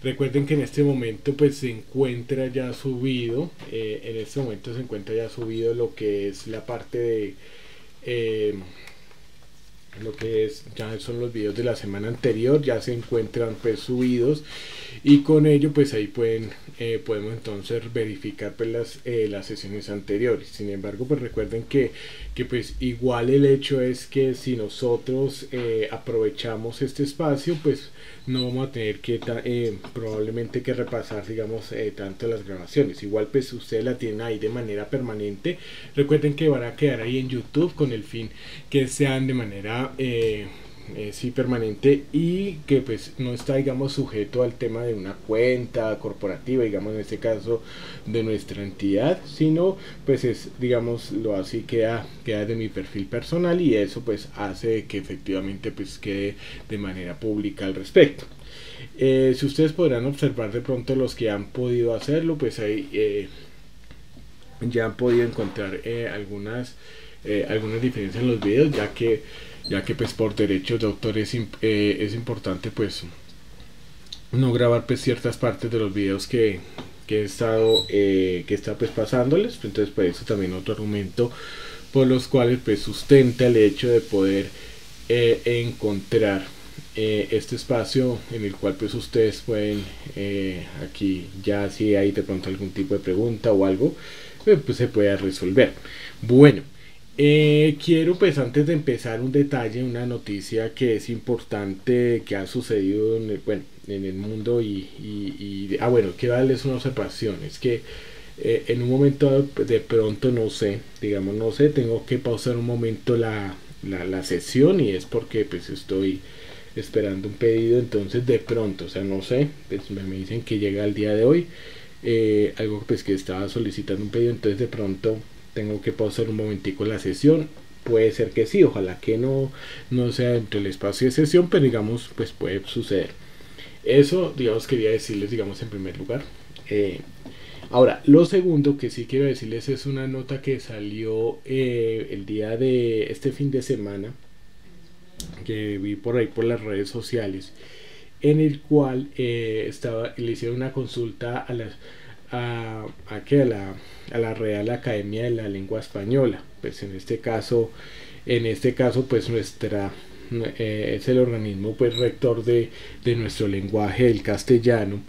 Recuerden que en este momento pues se encuentra ya subido, en este momento se encuentra ya subido lo que es la parte de lo que es ya son los videos de la semana anterior, ya se encuentran pues subidos, y con ello pues ahí podemos entonces verificar pues las sesiones anteriores. Sin embargo, pues recuerden que pues igual el hecho es que si nosotros aprovechamos este espacio, pues no vamos a tener que probablemente que repasar, digamos, tanto las grabaciones. Igual pues ustedes la tienen ahí de manera permanente. Recuerden que van a quedar ahí en YouTube con el fin que sean de manera sí, permanente, y que pues no está, digamos, sujeto al tema de una cuenta corporativa, digamos en este caso de nuestra entidad, sino pues es, digamos, lo así queda de mi perfil personal, y eso pues hace que efectivamente pues quede de manera pública al respecto. Si ustedes podrán observar de pronto, los que han podido hacerlo, pues ahí ya han podido encontrar algunas diferencias en los videos, ya que pues por derechos de autor es importante pues no grabar pues ciertas partes de los videos que he estado pues pasándoles. Entonces pues eso también otro argumento por los cuales pues sustenta el hecho de poder encontrar este espacio en el cual pues ustedes pueden aquí ya, si hay de pronto algún tipo de pregunta o algo, pues se pueda resolver. Bueno, quiero pues antes de empezar un detalle, una noticia que es importante, que ha sucedido en el mundo, bueno, quiero darles una observación. Es que en un momento de pronto no sé, digamos, no sé, tengo que pausar un momento la sesión, y es porque pues estoy esperando un pedido. Entonces de pronto, o sea, no sé, pues me dicen que llega el día de hoy, algo pues que estaba solicitando un pedido, entonces de pronto tengo que pausar un momentico la sesión. Puede ser que sí, ojalá que no sea dentro del espacio de sesión, pero digamos pues puede suceder. Eso, digamos, quería decirles, digamos, en primer lugar. Ahora, lo segundo que sí quiero decirles es una nota que salió el día de este fin de semana, que vi por ahí por las redes sociales, en el cual le hicieron una consulta a la Real Academia de la Lengua Española. Pues en este caso pues nuestra es el organismo pues rector de nuestro lenguaje del castellano,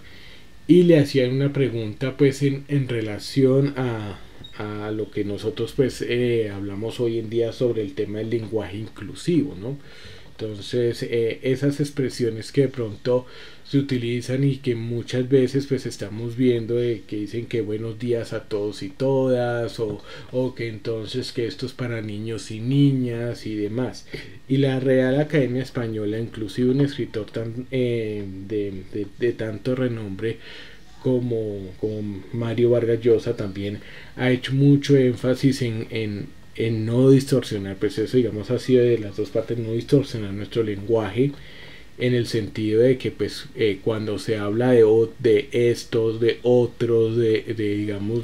y le hacían una pregunta pues en relación a lo que nosotros pues hablamos hoy en día sobre el tema del lenguaje inclusivo, ¿no? Entonces esas expresiones que de pronto se utilizan y que muchas veces pues estamos viendo, que dicen que buenos días a todos y todas, o que entonces que esto es para niños y niñas y demás. Y la Real Academia Española, inclusive un escritor de tanto renombre como Mario Vargas Llosa, también ha hecho mucho énfasis en no distorsionar, pues eso, digamos, ha sido de las dos partes, no distorsionar nuestro lenguaje, en el sentido de que pues cuando se habla de estos, de otros, digamos,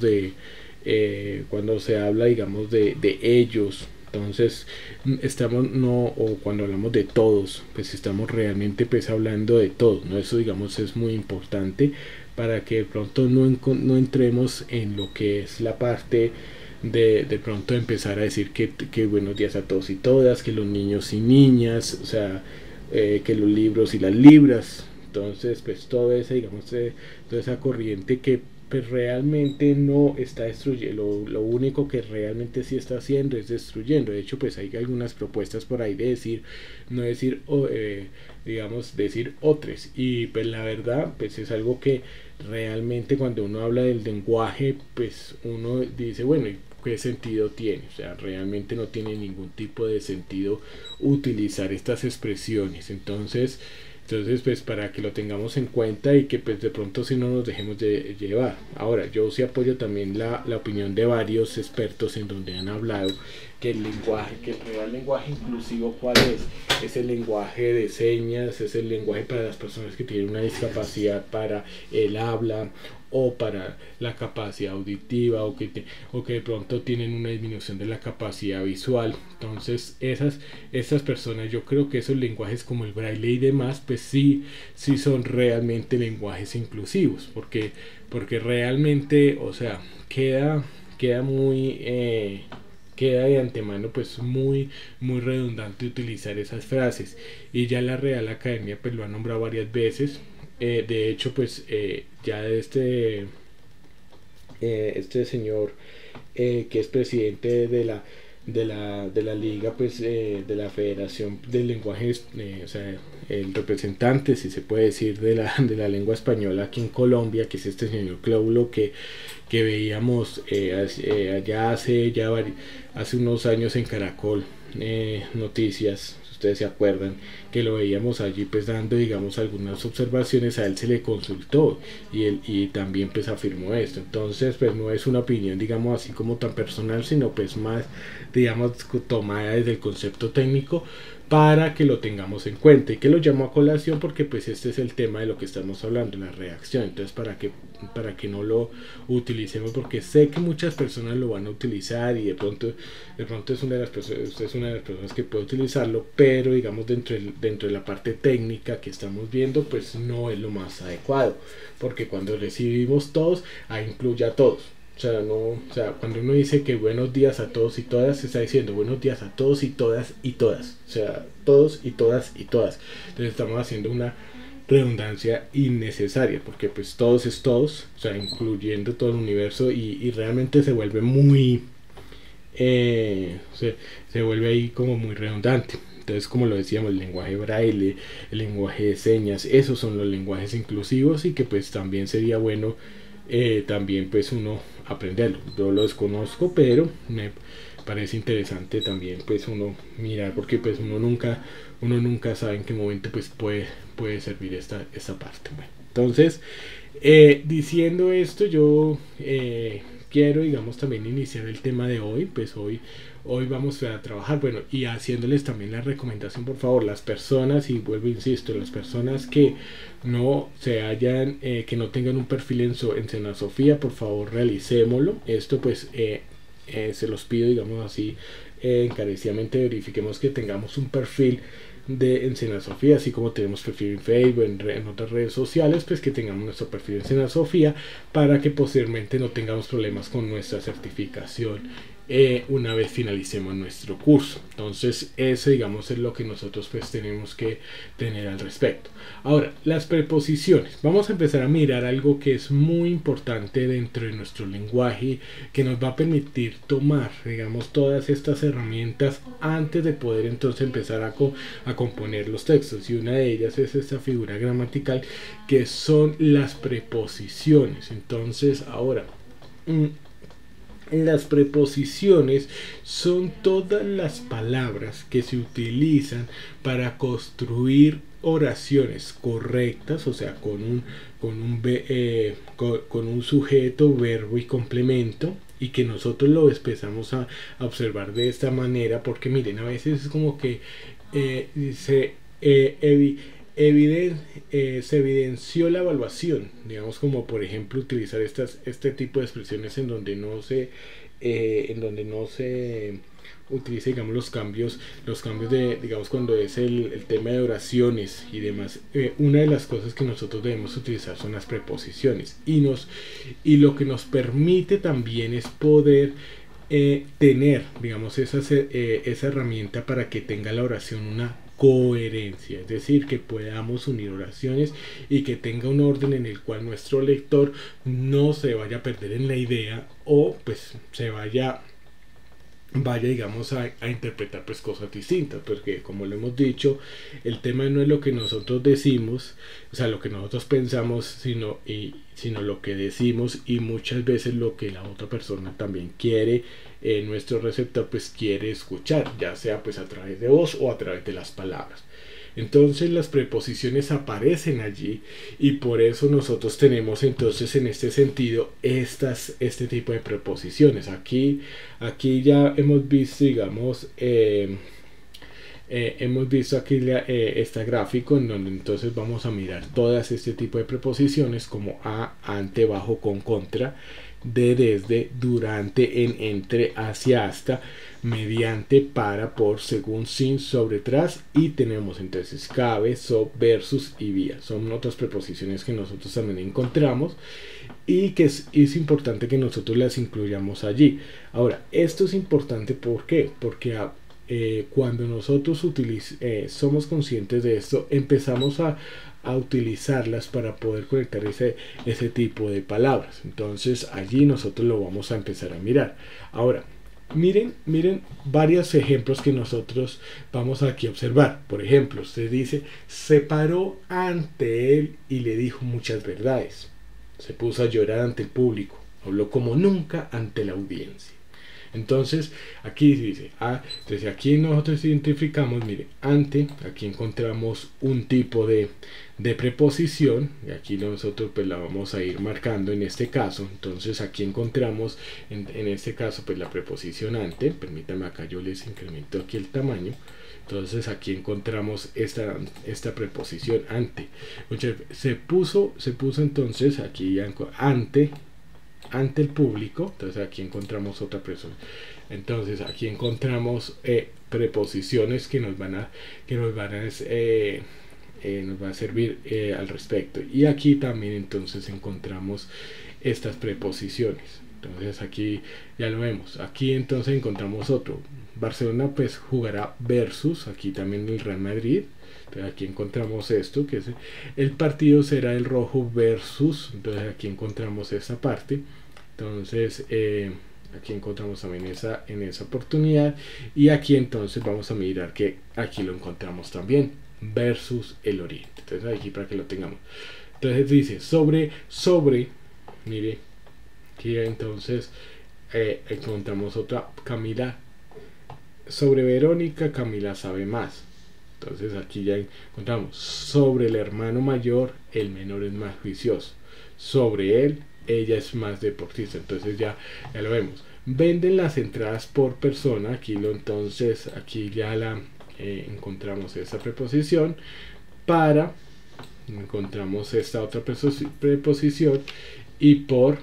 cuando se habla, digamos, de ellos, entonces estamos, no, o cuando hablamos de todos, pues estamos realmente pues hablando de todos, ¿no? Eso, digamos, es muy importante para que de pronto no entremos en lo que es la parte de pronto empezar a decir que buenos días a todos y todas, que los niños y niñas, o sea, que los libros y las libras. Entonces pues todo eso, digamos, toda esa corriente que pues realmente no está destruyendo, lo único que realmente sí está haciendo es destruyendo. De hecho pues hay algunas propuestas por ahí de decir, no decir digamos, decir otros, y pues la verdad pues es algo que realmente cuando uno habla del lenguaje pues uno dice, bueno, ¿qué sentido tiene? O sea, realmente no tiene ningún tipo de sentido utilizar estas expresiones. Entonces pues para que lo tengamos en cuenta, y que pues de pronto si no nos dejemos de llevar. Ahora, yo sí apoyo también la opinión de varios expertos en donde han hablado que el lenguaje, que el real lenguaje inclusivo, ¿cuál es? Es el lenguaje de señas, es el lenguaje para las personas que tienen una discapacidad para el habla o para la capacidad auditiva o que de pronto tienen una disminución de la capacidad visual. Entonces esas personas, yo creo que esos lenguajes como el braille y demás, pues sí son realmente lenguajes inclusivos, porque realmente, o sea, queda muy queda de antemano pues muy redundante utilizar esas frases, y ya la Real Academia pues lo ha nombrado varias veces. De hecho pues ya este señor que es presidente de la liga, pues de la Federación de Lenguajes, o sea, el representante, si se puede decir, de la lengua española aquí en Colombia, que es este señor Claulo, que veíamos allá hace unos años en Caracol Noticias, si ustedes se acuerdan, que lo veíamos allí pues dando, digamos, algunas observaciones. A él se le consultó y también pues afirmó esto. Entonces pues no es una opinión, digamos, así como tan personal, sino pues más, digamos, tomada desde el concepto técnico, para que lo tengamos en cuenta, y que lo llamo a colación porque pues este es el tema de lo que estamos hablando, la reacción. Entonces para que no lo utilicemos, porque sé que muchas personas lo van a utilizar, y de pronto es una de las personas, usted es una de las personas que puede utilizarlo, pero digamos dentro de la parte técnica que estamos viendo, pues no es lo más adecuado, porque cuando recibimos todos, ahí incluye a todos. Cuando uno dice que buenos días a todos y todas, se está diciendo buenos días a todos y todas y todas. O sea, todos y todas y todas. Entonces estamos haciendo una redundancia innecesaria, porque pues todos es todos, o sea, incluyendo todo el universo, y realmente se vuelve se vuelve ahí como muy redundante. Entonces, como lo decíamos, el lenguaje braille, el lenguaje de señas, esos son los lenguajes inclusivos, y que pues también sería bueno también pues uno aprenderlo. Yo lo desconozco, pero me parece interesante también pues uno mirar, porque pues uno nunca sabe en qué momento pues puede servir esta parte. Bueno, entonces diciendo esto, yo quiero, digamos, también iniciar el tema de hoy. Pues hoy vamos a trabajar, bueno, y haciéndoles también la recomendación, por favor, las personas, y vuelvo, insisto, las personas que no se hayan, que no tengan un perfil en Senasofía, por favor, realicémoslo. Esto pues se los pido, digamos así, encarecidamente, verifiquemos que tengamos un perfil en Senasofía, así como tenemos perfil en Facebook, en otras redes sociales, pues que tengamos nuestro perfil en Senasofía, para que posteriormente no tengamos problemas con nuestra certificación una vez finalicemos nuestro curso. Entonces eso, digamos, es lo que nosotros pues tenemos que tener al respecto. Ahora, las preposiciones. Vamos a empezar a mirar algo que es muy importante dentro de nuestro lenguaje, que nos va a permitir tomar, digamos, todas estas herramientas antes de poder entonces empezar a componer los textos, y una de ellas es esta figura gramatical, que son las preposiciones. Entonces ahora, las preposiciones son todas las palabras que se utilizan para construir oraciones correctas, o sea, con un sujeto, verbo y complemento, y que nosotros lo empezamos a observar de esta manera, porque miren, a veces es como que se evidenció la evaluación, digamos, como por ejemplo utilizar este tipo de expresiones en donde no se utiliza, digamos, los cambios de, digamos, cuando es el tema de oraciones y demás. Una de las cosas que nosotros debemos utilizar son las preposiciones, y lo que nos permite también es poder tener, digamos, esa herramienta para que tenga la oración una coherencia, es decir, que podamos unir oraciones y que tenga un orden en el cual nuestro lector no se vaya a perder en la idea, o pues se vaya, digamos, a interpretar pues cosas distintas, porque como lo hemos dicho, el tema no es lo que nosotros decimos, o sea, lo que nosotros pensamos, sino lo que decimos, y muchas veces lo que la otra persona también quiere, nuestro receptor pues quiere escuchar, ya sea pues a través de voz o a través de las palabras. Entonces las preposiciones aparecen allí y por eso nosotros tenemos entonces en este sentido este tipo de preposiciones. Aquí ya hemos visto, digamos, hemos visto aquí este gráfico en donde entonces vamos a mirar todas este tipo de preposiciones como a, ante, bajo, con, contra, de, desde, durante, en, entre, hacia, hasta, mediante, para, por, según, sin, sobre, tras, y tenemos entonces cabe, so, versus y vía. Son otras preposiciones que nosotros también encontramos y que es importante que nosotros las incluyamos allí. Ahora, esto es importante, ¿por qué? Porque cuando nosotros somos conscientes de esto, empezamos a utilizarlas para poder conectar ese tipo de palabras. Entonces allí nosotros lo vamos a empezar a mirar. Ahora, miren varios ejemplos que nosotros vamos aquí a observar. Por ejemplo, usted dice, se paró ante él y le dijo muchas verdades. Se puso a llorar ante el público. Habló como nunca ante la audiencia. Entonces, aquí dice, entonces aquí nosotros identificamos, mire, ante, aquí encontramos un tipo de preposición, y aquí nosotros pues la vamos a ir marcando en este caso. Entonces aquí encontramos, en este caso, pues la preposición ante, permítanme acá yo les incremento aquí el tamaño. Entonces aquí encontramos esta preposición ante. Se puso entonces aquí ya ante el público. Entonces aquí encontramos otra persona. Entonces aquí encontramos preposiciones que nos van a servir al respecto. Y aquí también entonces encontramos estas preposiciones. Entonces aquí ya lo vemos. Aquí entonces encontramos otro. Barcelona pues jugará versus, aquí también el Real Madrid. Entonces aquí encontramos esto, que es el partido será el rojo versus. Entonces aquí encontramos esta parte. Entonces aquí encontramos también en esa oportunidad. Y aquí entonces vamos a mirar que aquí lo encontramos también, versus el oriente. Entonces aquí para que lo tengamos. Entonces dice sobre, mire, aquí entonces encontramos otra, Camila, sobre Verónica, Camila sabe más. Entonces aquí ya encontramos sobre el hermano mayor, el menor es más juicioso. Sobre él, ella es más deportista. Entonces ya lo vemos. Venden las entradas por persona. Entonces aquí ya encontramos esa preposición. Para, encontramos esta otra preposición. Y por,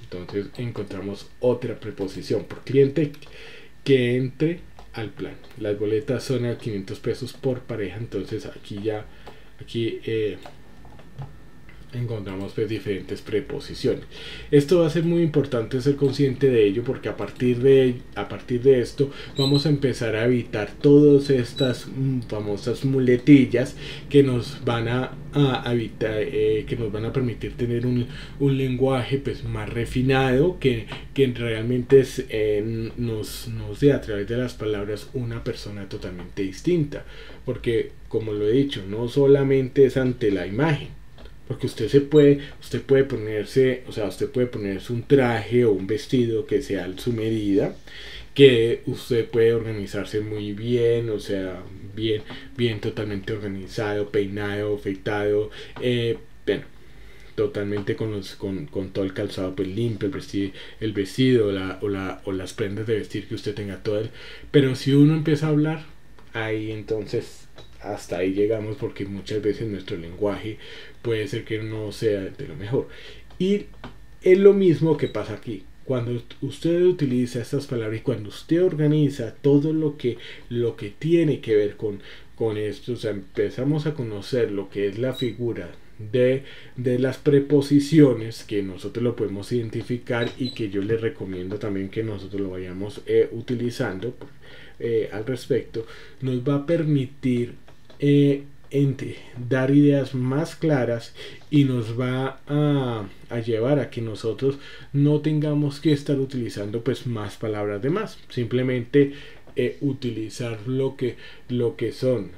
entonces encontramos otra preposición. Por cliente que entre al plan. Las boletas son a 500 pesos por pareja. Entonces aquí encontramos pues diferentes preposiciones. Esto va a ser muy importante ser consciente de ello, porque a partir de esto vamos a empezar a evitar todas estas famosas muletillas que nos van a evitar, que nos van a permitir tener un lenguaje pues más refinado, que realmente nos dé a través de las palabras una persona totalmente distinta, porque como lo he dicho, no solamente es ante la imagen, porque usted puede ponerse un traje o un vestido que sea a su medida, que usted puede organizarse muy bien, o sea, bien totalmente organizado, peinado, afeitado, bueno, totalmente con todo el calzado pues limpio, el vestido o las prendas de vestir que usted tenga pero si uno empieza a hablar, ahí entonces hasta ahí llegamos, porque muchas veces nuestro lenguaje puede ser que no sea de lo mejor. Y es lo mismo que pasa aquí. Cuando usted utiliza estas palabras y cuando usted organiza todo lo que tiene que ver con esto, o sea, empezamos a conocer lo que es la figura de las preposiciones, que nosotros lo podemos identificar y que yo les recomiendo también que nosotros lo vayamos utilizando al respecto, nos va a permitir dar ideas más claras y nos va a llevar a que nosotros no tengamos que estar utilizando pues más palabras de más, simplemente utilizar lo que son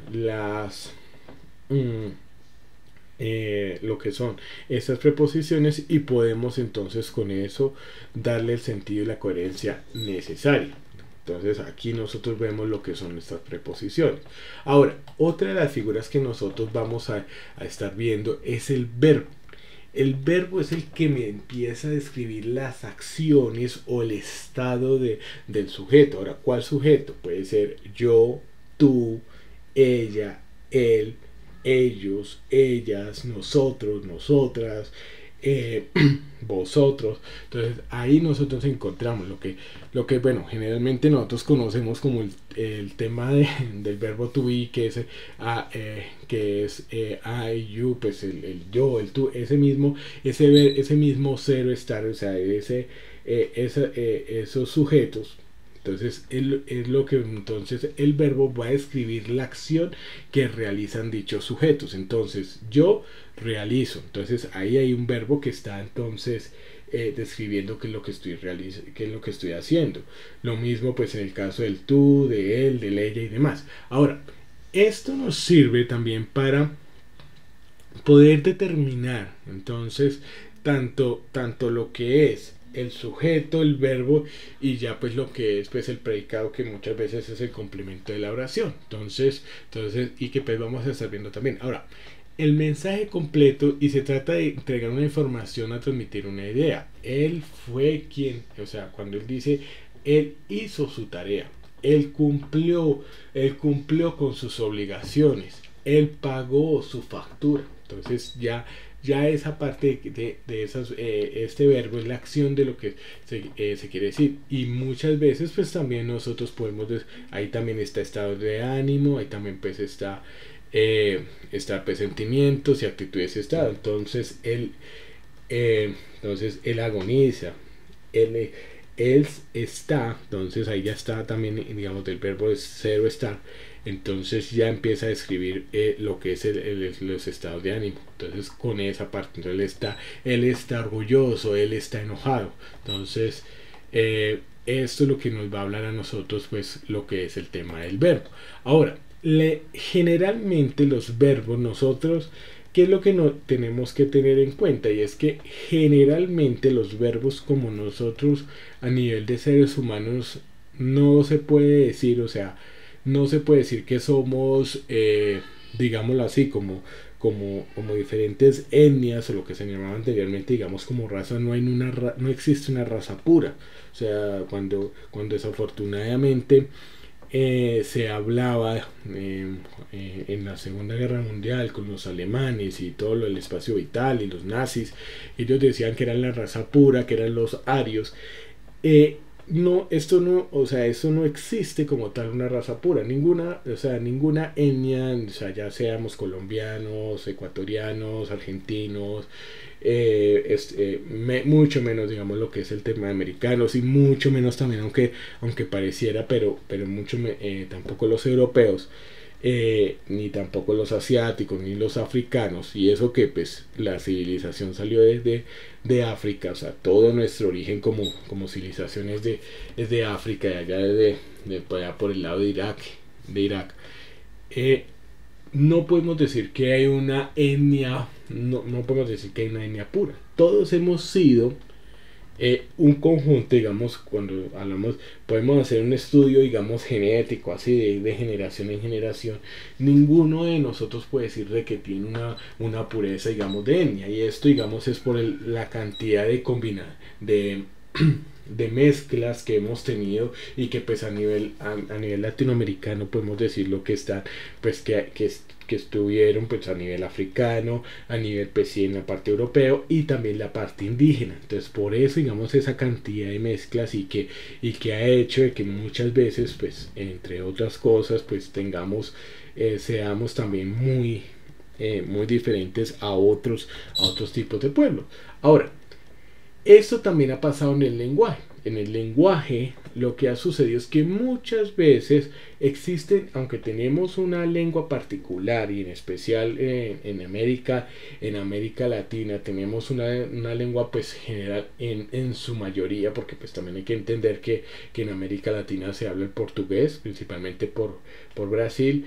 lo que son estas preposiciones, y podemos entonces con eso darle el sentido y la coherencia necesaria. Entonces aquí nosotros vemos lo que son estas preposiciones. Ahora, otra de las figuras que nosotros vamos a estar viendo es el verbo. El verbo es el que me empieza a describir las acciones o el estado del sujeto. Ahora, ¿cuál sujeto? Puede ser yo, tú, ella, él, ellos, ellas, nosotros, nosotras, eh, vosotros. Entonces ahí nosotros encontramos bueno, generalmente nosotros conocemos como el tema del verbo to be, que es I, you, pues el yo, el tú, ese mismo cero estar, o sea, esos sujetos. Entonces es lo que entonces el verbo va a describir la acción que realizan dichos sujetos. Entonces yo realizo. Entonces ahí hay un verbo que está entonces describiendo qué es lo que qué es lo que estoy haciendo. Lo mismo pues en el caso del tú, de él, del ella y demás. Ahora, esto nos sirve también para poder determinar entonces tanto lo que es el sujeto, el verbo y ya pues lo que es pues el predicado, que muchas veces es el complemento de la oración. Entonces y que pues vamos a estar viendo también. Ahora, el mensaje completo, y se trata de entregar una información a transmitir una idea. Él fue quien, o sea, cuando él dice, él hizo su tarea, él cumplió con sus obligaciones, él pagó su factura. Entonces ya esa parte de esas, este verbo es la acción de lo que se quiere decir. Y muchas veces pues también nosotros podemos, ahí también está estado de ánimo, ahí también pues está pues sentimientos y actitudes de estado. Entonces él agoniza, él está, entonces ahí ya está también, digamos, del verbo de cero estar. Entonces ya empieza a describir lo que es los estados de ánimo. Entonces con esa parte, entonces él está orgulloso, él está enojado. Entonces esto es lo que nos va a hablar a nosotros, pues lo que es el tema del verbo. Ahora, generalmente los verbos nosotros, ¿qué es lo que no tenemos que tener en cuenta? Y es que generalmente los verbos, como nosotros a nivel de seres humanos, no se puede decir, o sea, no se puede decir que somos, digámoslo así, como diferentes etnias o lo que se llamaba anteriormente, digamos, como raza. No existe una raza pura. O sea, cuando desafortunadamente se hablaba en la Segunda Guerra Mundial con los alemanes y todo lo del espacio vital y los nazis, ellos decían que eran la raza pura, que eran los arios. No, o sea, esto no existe como tal una raza pura, ninguna etnia, o sea, ya seamos colombianos, ecuatorianos, argentinos, mucho menos, digamos, lo que es el tema de americanos, y mucho menos también, aunque pareciera, pero tampoco los europeos, ni tampoco los asiáticos, ni los africanos, y eso que pues la civilización salió de África. O sea, todo nuestro origen como civilización es de África, de allá por el lado de Irak. No podemos decir que hay una etnia, no podemos decir que hay una etnia pura. Todos hemos sido un conjunto, digamos, cuando hablamos, podemos hacer un estudio, digamos, genético, así de generación en generación. Ninguno de nosotros puede decir de que tiene una pureza, digamos, de etnia, y esto, digamos, es por la cantidad de mezclas que hemos tenido, y que pues a nivel latinoamericano podemos decir lo que están, pues que estuvieron pues a nivel africano, a nivel pues sí en la parte europeo, y también la parte indígena. Entonces por eso, digamos, esa cantidad de mezclas, y que ha hecho de que muchas veces pues entre otras cosas pues seamos también muy diferentes a otros tipos de pueblos. Ahora, esto también ha pasado en el lenguaje. En el lenguaje lo que ha sucedido es que muchas veces existen, aunque tenemos una lengua particular, y en especial en América Latina tenemos una lengua pues general en su mayoría, porque pues también hay que entender que en América Latina se habla el portugués, principalmente por Brasil,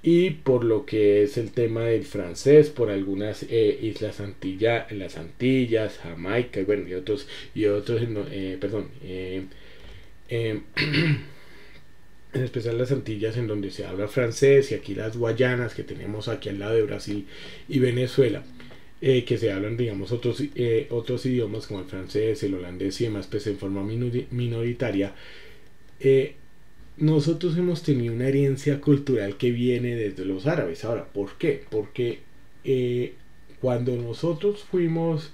y por lo que es el tema del francés, por algunas islas las Antillas, Jamaica, y bueno, y otros, perdón, en especial las Antillas en donde se habla francés, y aquí las Guayanas que tenemos aquí al lado de Brasil y Venezuela, que se hablan, digamos, otros idiomas como el francés, el holandés y demás, pues en forma minoritaria. eh, Nosotros hemos tenido una herencia cultural que viene desde los árabes. Ahora, ¿por qué? Porque eh, cuando nosotros fuimos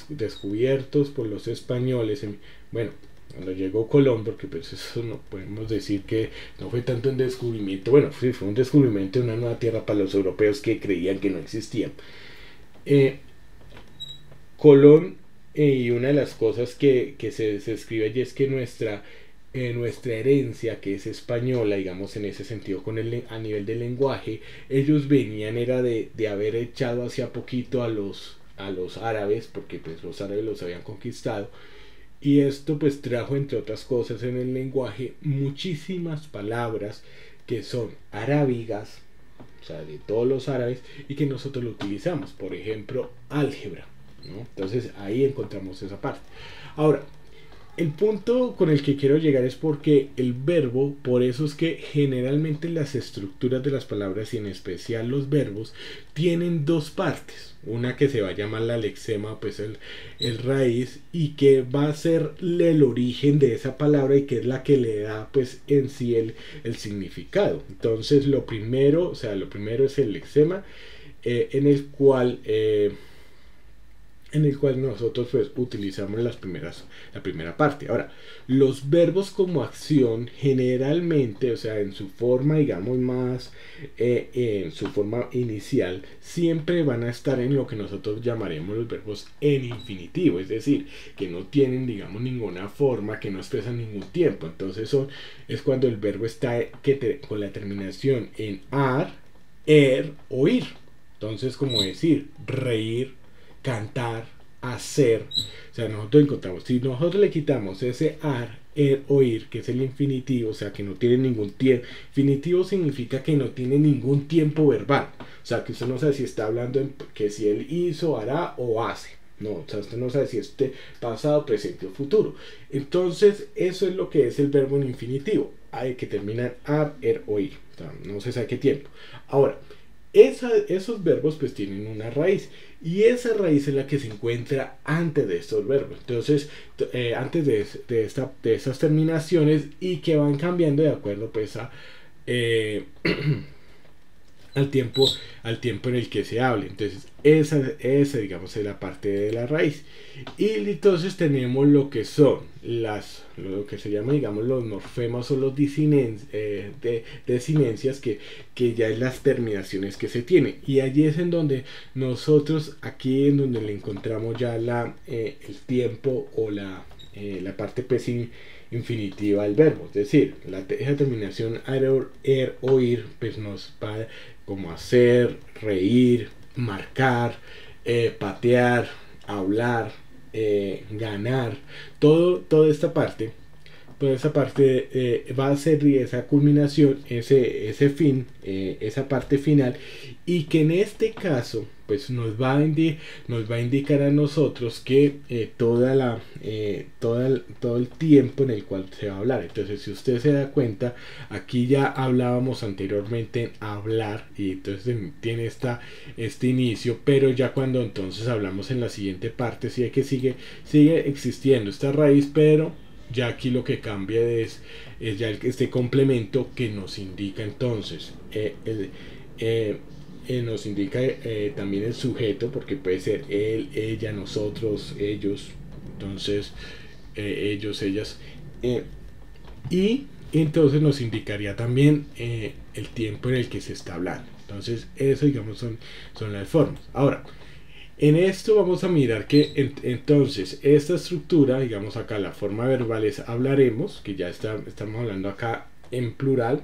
descubiertos por los españoles, bueno, cuando llegó Colón, porque pues eso no podemos decir que no fue tanto un descubrimiento, bueno, sí, fue un descubrimiento de una nueva tierra para los europeos que creían que no existía. Eh, Colón, y una de las cosas que se escribe allí es que nuestra herencia, que es española, digamos en ese sentido, a nivel de lenguaje, ellos venían era de haber echado hacia poquito a los árabes, porque pues los árabes los habían conquistado, y esto pues trajo, entre otras cosas, en el lenguaje muchísimas palabras que son arábigas, o sea, de todos los árabes, y que nosotros lo utilizamos. Por ejemplo, álgebra, ¿no? Entonces ahí encontramos esa parte. Ahora, el punto con el que quiero llegar es porque el verbo, por eso es que generalmente las estructuras de las palabras, y en especial los verbos, tienen dos partes. Una que se va a llamar la lexema, pues el raíz, y que va a ser el origen de esa palabra, y que es la que le da pues en sí el significado. Entonces lo primero, o sea, lo primero es el lexema, en el cual nosotros pues utilizamos la primera parte. Ahora, los verbos como acción generalmente, o sea, en su forma, digamos, más, en su forma inicial, siempre van a estar en lo que nosotros llamaremos los verbos en infinitivo, es decir, que no tienen, digamos, ninguna forma, que no expresan ningún tiempo. Entonces es cuando el verbo está con la terminación en ar, o ir. Entonces, como decir, reír, cantar, hacer. O sea, nosotros encontramos, si nosotros le quitamos ese ar, oír, que es el infinitivo, o sea, que no tiene ningún tiempo. Infinitivo significa que no tiene ningún tiempo verbal. O sea, que usted no sabe si está hablando que si él hizo, hará o hace. No, o sea, usted no sabe si es pasado, presente o futuro. Entonces, eso es lo que es el verbo en infinitivo. Hay que terminar ar, oír. O sea, no se sabe qué tiempo. Ahora, esos verbos pues tienen una raíz, y esa raíz es la que se encuentra antes de estos verbos. Entonces, antes de estas terminaciones, y que van cambiando de acuerdo pues eh, al tiempo en el que se hable. Entonces esa digamos es la parte de la raíz. Y entonces tenemos lo que son lo que se llama, digamos, los morfemas o los desinencias, que ya es las terminaciones que se tienen, y allí es en donde nosotros, aquí en donde le encontramos ya el tiempo o la parte pues infinitiva del verbo, es decir, esa terminación oír pues nos va como hacer, reír, marcar, patear, hablar, ganar, toda esta parte. Toda esa parte va a ser esa culminación, ese fin, esa parte final, y que en este caso pues nos va a indicar a nosotros que todo el tiempo en el cual se va a hablar. Entonces, si usted se da cuenta, aquí ya hablábamos anteriormente en hablar, y entonces tiene este inicio, pero ya cuando entonces hablamos en la siguiente parte, sí que sigue existiendo esta raíz, pero ya aquí lo que cambia es ya este complemento que nos indica entonces nos indica también el sujeto, porque puede ser él, ella, nosotros, ellos. Entonces ellos, ellas, y entonces nos indicaría también el tiempo en el que se está hablando. Entonces eso, digamos, son las formas. Ahora, en esto vamos a mirar que entonces esta estructura, digamos acá la forma verbal es hablaremos, que ya estamos hablando acá en plural,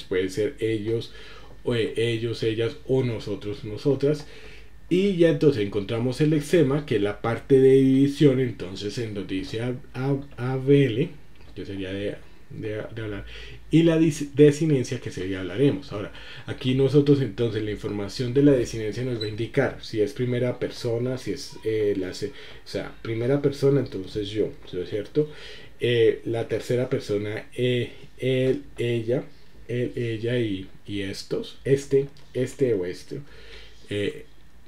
puede ser ellos, ellos, ellas, o nosotros, nosotras. Y ya entonces encontramos el lexema, que es la parte de división, entonces en donde dice ABL, que sería de hablar, y la desinencia, que sería hablaremos. Ahora, aquí nosotros entonces la información de la desinencia nos va a indicar si es primera persona, si es o sea, primera persona, entonces yo, ¿sí es cierto? la tercera persona, él, ella y estos, este o este.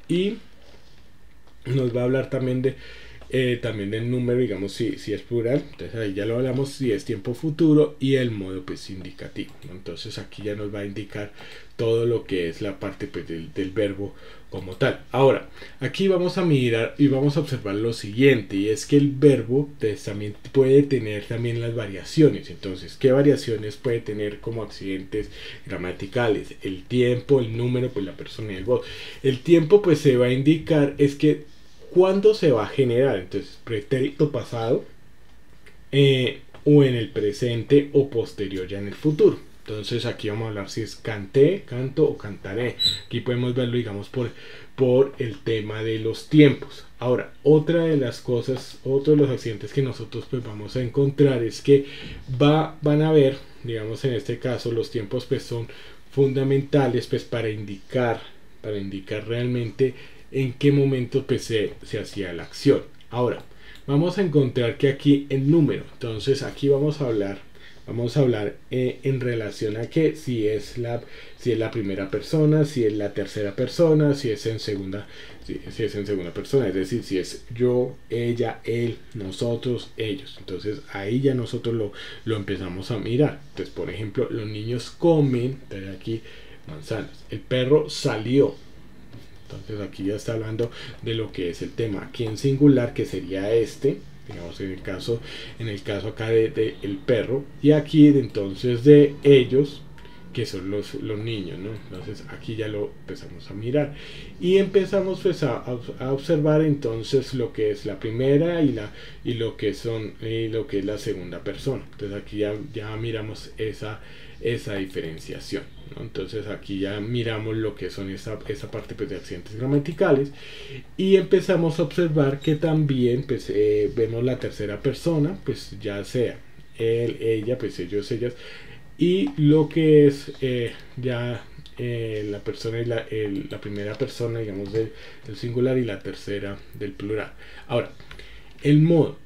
Y nos va a hablar también del número, digamos, si es plural. Entonces ahí ya lo hablamos, si es tiempo futuro, y el modo pues indicativo, ¿no? Entonces aquí ya nos va a indicar todo lo que es la parte pues, del verbo como tal. Ahora, aquí vamos a mirar y vamos a observar lo siguiente, y es que el verbo pues, también puede tener también las variaciones. Entonces, ¿qué variaciones puede tener como accidentes gramaticales? El tiempo, el número, pues la persona y el voz. El tiempo pues se va a indicar es que cuándo se va a generar, entonces pretérito pasado, o en el presente o posterior ya en el futuro. Entonces aquí vamos a hablar si es canté, canto o cantaré. Aquí podemos verlo, digamos, por el tema de los tiempos. Ahora, otra de las cosas, otro de los accidentes que nosotros pues vamos a encontrar es que van a ver, digamos en este caso, los tiempos pues son fundamentales pues para indicar realmente en qué momento pues, se hacía la acción. Ahora, vamos a encontrar que aquí el número, entonces aquí vamos a hablar en relación a que si es la primera persona, si es la tercera persona, si es en segunda persona, es decir, si es yo, ella, él, nosotros, ellos. Entonces ahí ya nosotros lo empezamos a mirar. Entonces, por ejemplo, los niños comen, entonces aquí manzanas, el perro salió. Entonces aquí ya está hablando de lo que es el tema aquí en singular, que sería este, digamos en el caso acá de el perro, y aquí entonces de ellos, que son los niños, ¿no? Entonces aquí ya lo empezamos a mirar y empezamos pues a observar entonces lo que es la primera y lo que es la segunda persona. Entonces aquí ya miramos esa diferenciación, ¿no? Entonces aquí ya miramos lo que son esa parte pues, de accidentes gramaticales, y empezamos a observar que también pues, vemos la tercera persona, pues ya sea él, ella, pues ellos, ellas, y lo que es la persona y la primera persona, digamos, del singular, y la tercera del plural. Ahora, el modo,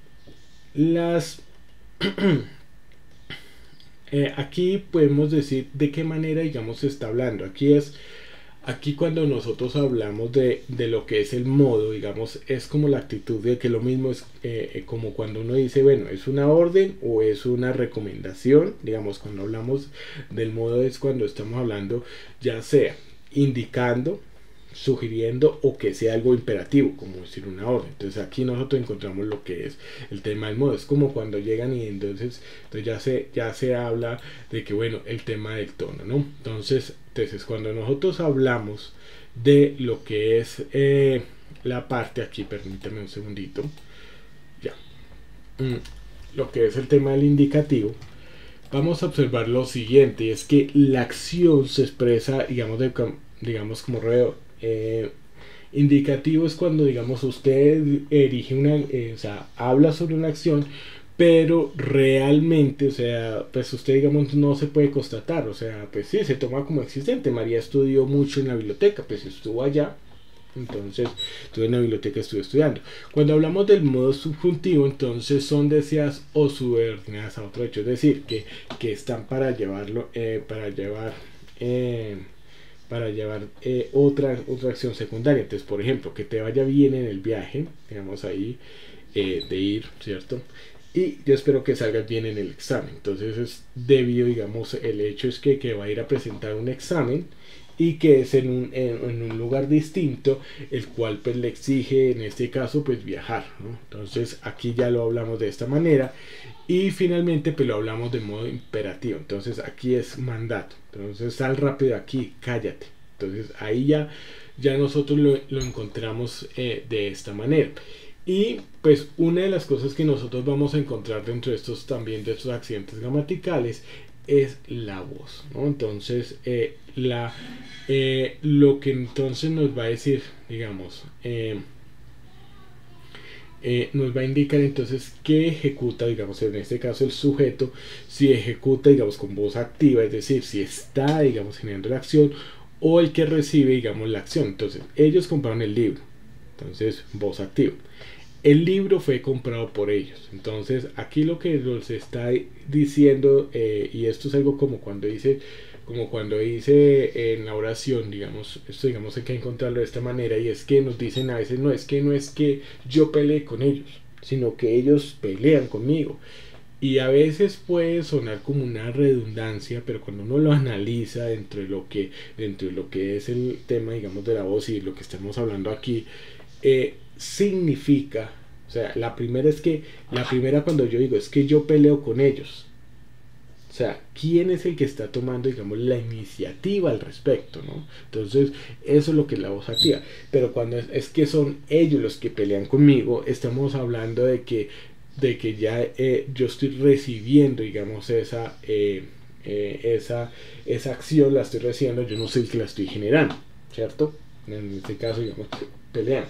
aquí podemos decir de qué manera, digamos, se está hablando. Aquí cuando nosotros hablamos de lo que es el modo, digamos, es como la actitud de que lo mismo es como cuando uno dice, bueno, es una orden o es una recomendación. Digamos, cuando hablamos del modo es cuando estamos hablando ya sea indicando, sugiriendo o que sea algo imperativo, como decir una orden. Entonces aquí nosotros encontramos lo que es el tema del modo. Es como cuando llegan y entonces ya se habla de que, bueno, el tema del tono, ¿no? Entonces cuando nosotros hablamos de lo que es la parte aquí, permítame un segundito, ya, lo que es el tema del indicativo, vamos a observar lo siguiente, y es que la acción se expresa, digamos como alrededor. Indicativo es cuando, digamos, usted erige o sea, habla sobre una acción, pero realmente, o sea, pues usted, digamos, no se puede constatar, o sea, pues sí, se toma como existente. María estudió mucho en la biblioteca, pues estuvo allá, entonces estuve en la biblioteca, estuve estudiando. Cuando hablamos del modo subjuntivo, entonces son deseadas o subordinadas a otro hecho, es decir, que están para llevarlo, para llevar otra acción secundaria. Entonces, por ejemplo, que te vaya bien en el viaje, digamos ahí, de ir, ¿cierto? Y yo espero que salgas bien en el examen. Entonces es debido, digamos, el hecho es que va a ir a presentar un examen y que es en un lugar distinto, el cual pues le exige en este caso pues viajar, ¿no? Entonces aquí ya lo hablamos de esta manera, y finalmente pues lo hablamos de modo imperativo. Entonces aquí es mandato, entonces sal rápido aquí, cállate. Entonces ahí ya nosotros lo encontramos de esta manera. Y pues una de las cosas que nosotros vamos a encontrar dentro de estos accidentes gramaticales es la voz, ¿no? Entonces lo que entonces nos va a decir, digamos, nos va a indicar entonces que ejecuta, digamos, en este caso el sujeto, si ejecuta, digamos, con voz activa, es decir, si está, digamos, generando la acción, o el que recibe, digamos, la acción. Entonces ellos compraron el libro, entonces voz activa. el libro fue comprado por ellos. Entonces aquí lo que nos está diciendo, y esto es algo como cuando dice en la oración, digamos, esto digamos hay que encontrarlo de esta manera, y es que nos dicen a veces, no es que yo peleé con ellos, sino que ellos pelean conmigo. Y a veces puede sonar como una redundancia, pero cuando uno lo analiza dentro de lo que es el tema, digamos, de la voz y lo que estamos hablando aquí, significa, o sea, la primera cuando yo digo es que yo peleo con ellos, o sea, ¿quién es el que está tomando, digamos, la iniciativa al respecto, ¿no? Entonces, eso es lo que es la voz activa. Pero cuando es que son ellos los que pelean conmigo, estamos hablando de que ya yo estoy recibiendo, digamos, esa acción la estoy recibiendo, yo no soy el que la estoy generando, ¿cierto? En este caso, digamos, pelean.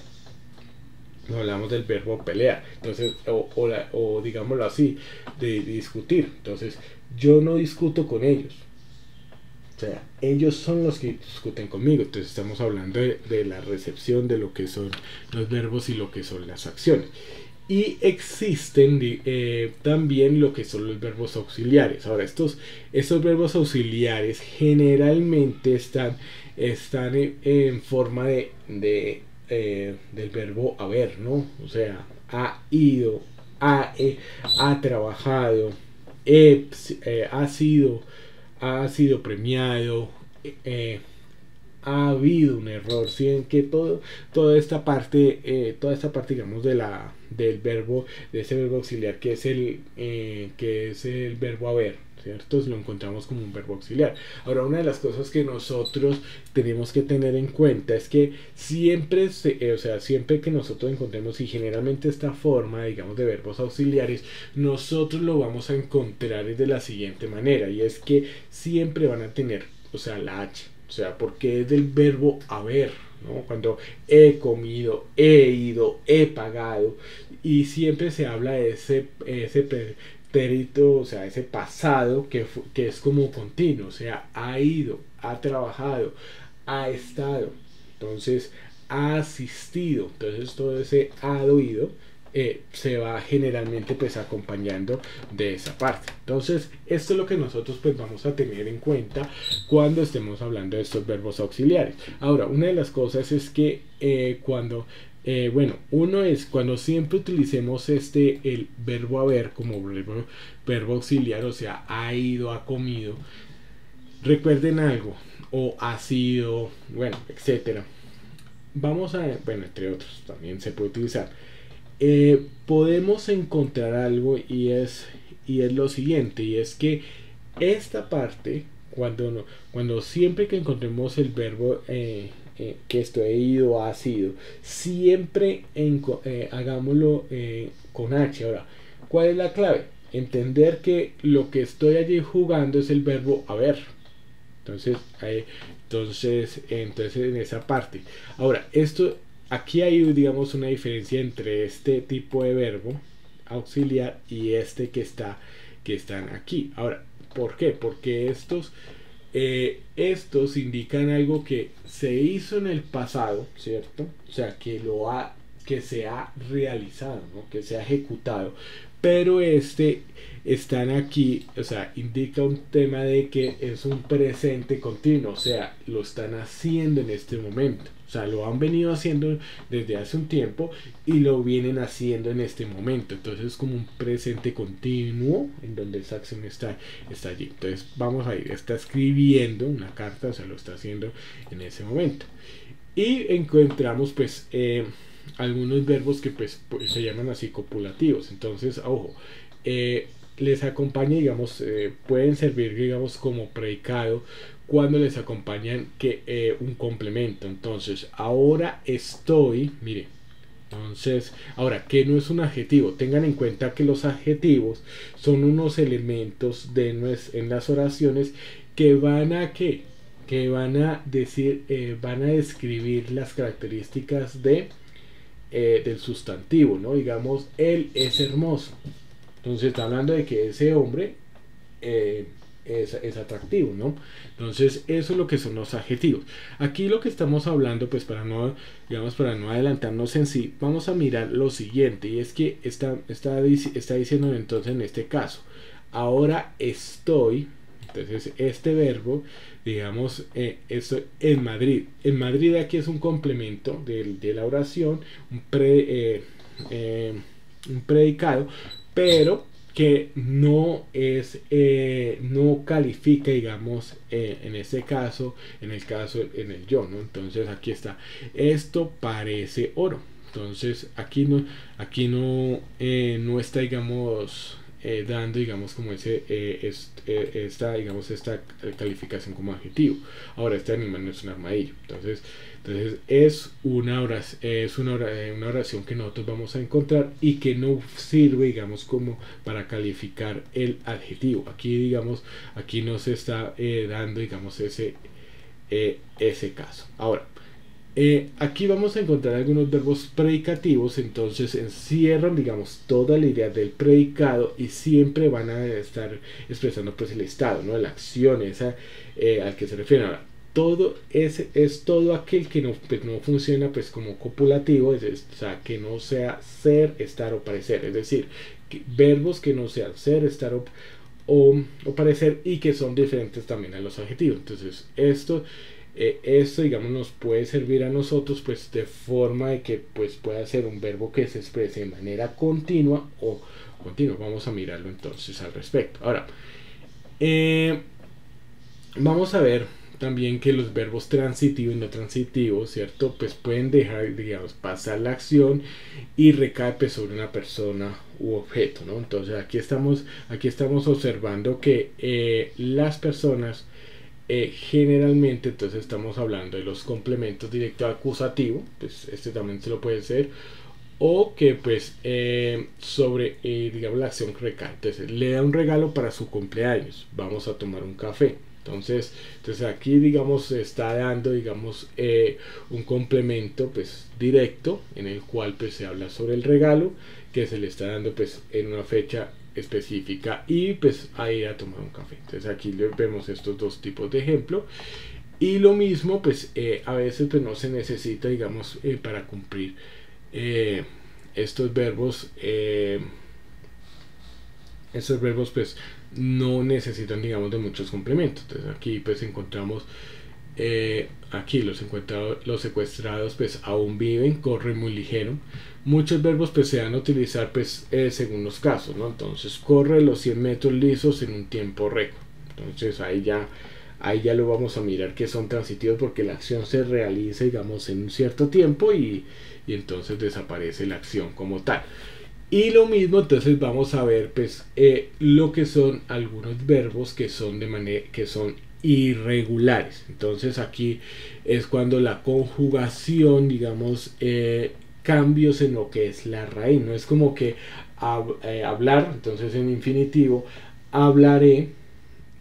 No hablamos del verbo pelear, entonces, o digámoslo así, de discutir. Entonces, yo no discuto con ellos, o sea, ellos son los que discuten conmigo. Entonces estamos hablando de la recepción de lo que son los verbos y lo que son las acciones. Y existen también lo que son los verbos auxiliares. Ahora, estos verbos auxiliares generalmente están en forma del verbo haber, ¿no? O sea, ha ido, ha trabajado, ha sido premiado, ha habido un error. ¿Sí? En que toda esta parte, digamos, del verbo, de ese verbo auxiliar que es el verbo haber, ¿cierto? Lo encontramos como un verbo auxiliar. Ahora, una de las cosas que nosotros tenemos que tener en cuenta es que siempre, siempre que nosotros encontremos, y generalmente esta forma, digamos, de verbos auxiliares, nosotros lo vamos a encontrar de la siguiente manera, y es que siempre van a tener, o sea, la H, o sea, porque es del verbo haber, ¿no? Cuando he comido, he ido, he pagado, y siempre se habla de ese pretérito, o sea, ese pasado que es como continuo, o sea, ha ido, ha trabajado, ha estado, entonces ha asistido. Entonces todo ese ha oído se va generalmente pues acompañando de esa parte. Entonces esto es lo que nosotros pues vamos a tener en cuenta cuando estemos hablando de estos verbos auxiliares. Ahora, una de las cosas es que uno es cuando siempre utilicemos el verbo haber como verbo auxiliar, o sea, ha ido, ha comido. Recuerden algo, o ha sido, bueno, etcétera. Entre otros, también se puede utilizar. Podemos encontrar algo, y es lo siguiente, y es que esta parte, cuando siempre que encontremos el verbo que esto he ido, ha sido, siempre hagámoslo con H. Ahora, ¿cuál es la clave? Entender que lo que estoy allí jugando es el verbo haber. Entonces en esa parte. Ahora, aquí hay, digamos, una diferencia entre este tipo de verbo auxiliar y que están aquí. Ahora, ¿por qué? Porque estos indican algo que se hizo en el pasado, ¿cierto? O sea, que se ha realizado, ¿no? Que se ha ejecutado. Pero están aquí, o sea, indica un tema de que es un presente continuo, o sea, lo están haciendo en este momento. O sea, lo han venido haciendo desde hace un tiempo y lo vienen haciendo en este momento. Entonces es como un presente continuo en donde esa acción está allí. Entonces vamos a ir, está escribiendo una carta, o sea, lo está haciendo en ese momento. Y encontramos pues algunos verbos que pues se llaman así copulativos. Entonces, ojo, les acompaña, digamos, pueden servir, digamos, como predicado cuando les acompañan un complemento. Entonces, ahora estoy, mire, entonces, ahora, ¿qué no es un adjetivo? Tengan en cuenta que los adjetivos son unos elementos en las oraciones que van a que van a decir, van a describir las características del sustantivo, ¿no? Digamos, él es hermoso. Entonces está hablando de que ese hombre es atractivo, ¿no? Entonces eso es lo que son los adjetivos. Aquí lo que estamos hablando, pues para no, digamos, para no adelantarnos en sí, vamos a mirar lo siguiente, y es que está diciendo entonces en este caso, ahora estoy, entonces este verbo, digamos, estoy en Madrid. En Madrid aquí es un complemento de la oración, un predicado, pero que no es, no califica, digamos, en este caso, en el yo, ¿no? Entonces aquí está, esto parece oro. Entonces no está, digamos, dando, digamos, como esta calificación como adjetivo. Ahora este animal no es un armadillo. Entonces es una oración que nosotros vamos a encontrar y que no sirve, digamos, como para calificar el adjetivo. Aquí, digamos, aquí nos está dando, digamos, ese caso. Ahora, aquí vamos a encontrar algunos verbos predicativos, entonces encierran, digamos, toda la idea del predicado y siempre van a estar expresando, pues, el estado, ¿no? La acción esa al que se refieren. Ahora, todo es todo aquel que no, pues, no funciona, pues, como copulativo, o sea, que no sea ser, estar o parecer, es decir, verbos que no sean ser, estar o parecer, y que son diferentes también a los adjetivos. Entonces esto, digamos, nos puede servir a nosotros, pues, de forma de que, pues, pueda ser un verbo que se exprese de manera continua o continua. Vamos a mirarlo entonces al respecto. Ahora, vamos a ver también que los verbos transitivos y no transitivos, ¿cierto? Pues pueden dejar, digamos, pasar la acción y recae, pues, sobre una persona u objeto, ¿no? Entonces aquí estamos observando que las personas, generalmente, entonces estamos hablando de los complementos directo acusativo, pues este también se lo puede ser, o que, pues, sobre, digamos, la acción que recae. Entonces le da un regalo para su cumpleaños, vamos a tomar un café. Entonces aquí, digamos, se está dando, digamos, un complemento, pues, directo, en el cual, pues, se habla sobre el regalo que se le está dando, pues, en una fecha específica, y, pues, a ir a tomar un café. Entonces aquí vemos estos dos tipos de ejemplo, y lo mismo, pues, a veces, pues, no se necesita, digamos, para cumplir estos verbos, pues, no necesitan, digamos, de muchos complementos. Entonces aquí, pues, encontramos aquí los secuestrados, pues, aún viven, corren muy ligero. Muchos verbos, pues, se van a utilizar, pues, según los casos, ¿no? Entonces corre los 100 metros lisos en un tiempo récord. Entonces ahí ya lo vamos a mirar que son transitivos, porque la acción se realiza, digamos, en un cierto tiempo, y entonces desaparece la acción como tal. Y lo mismo, entonces vamos a ver, pues, lo que son algunos verbos que son irregulares. Entonces aquí es cuando la conjugación, digamos, cambios en lo que es la raíz. No es como que hablar, entonces en infinitivo, hablaré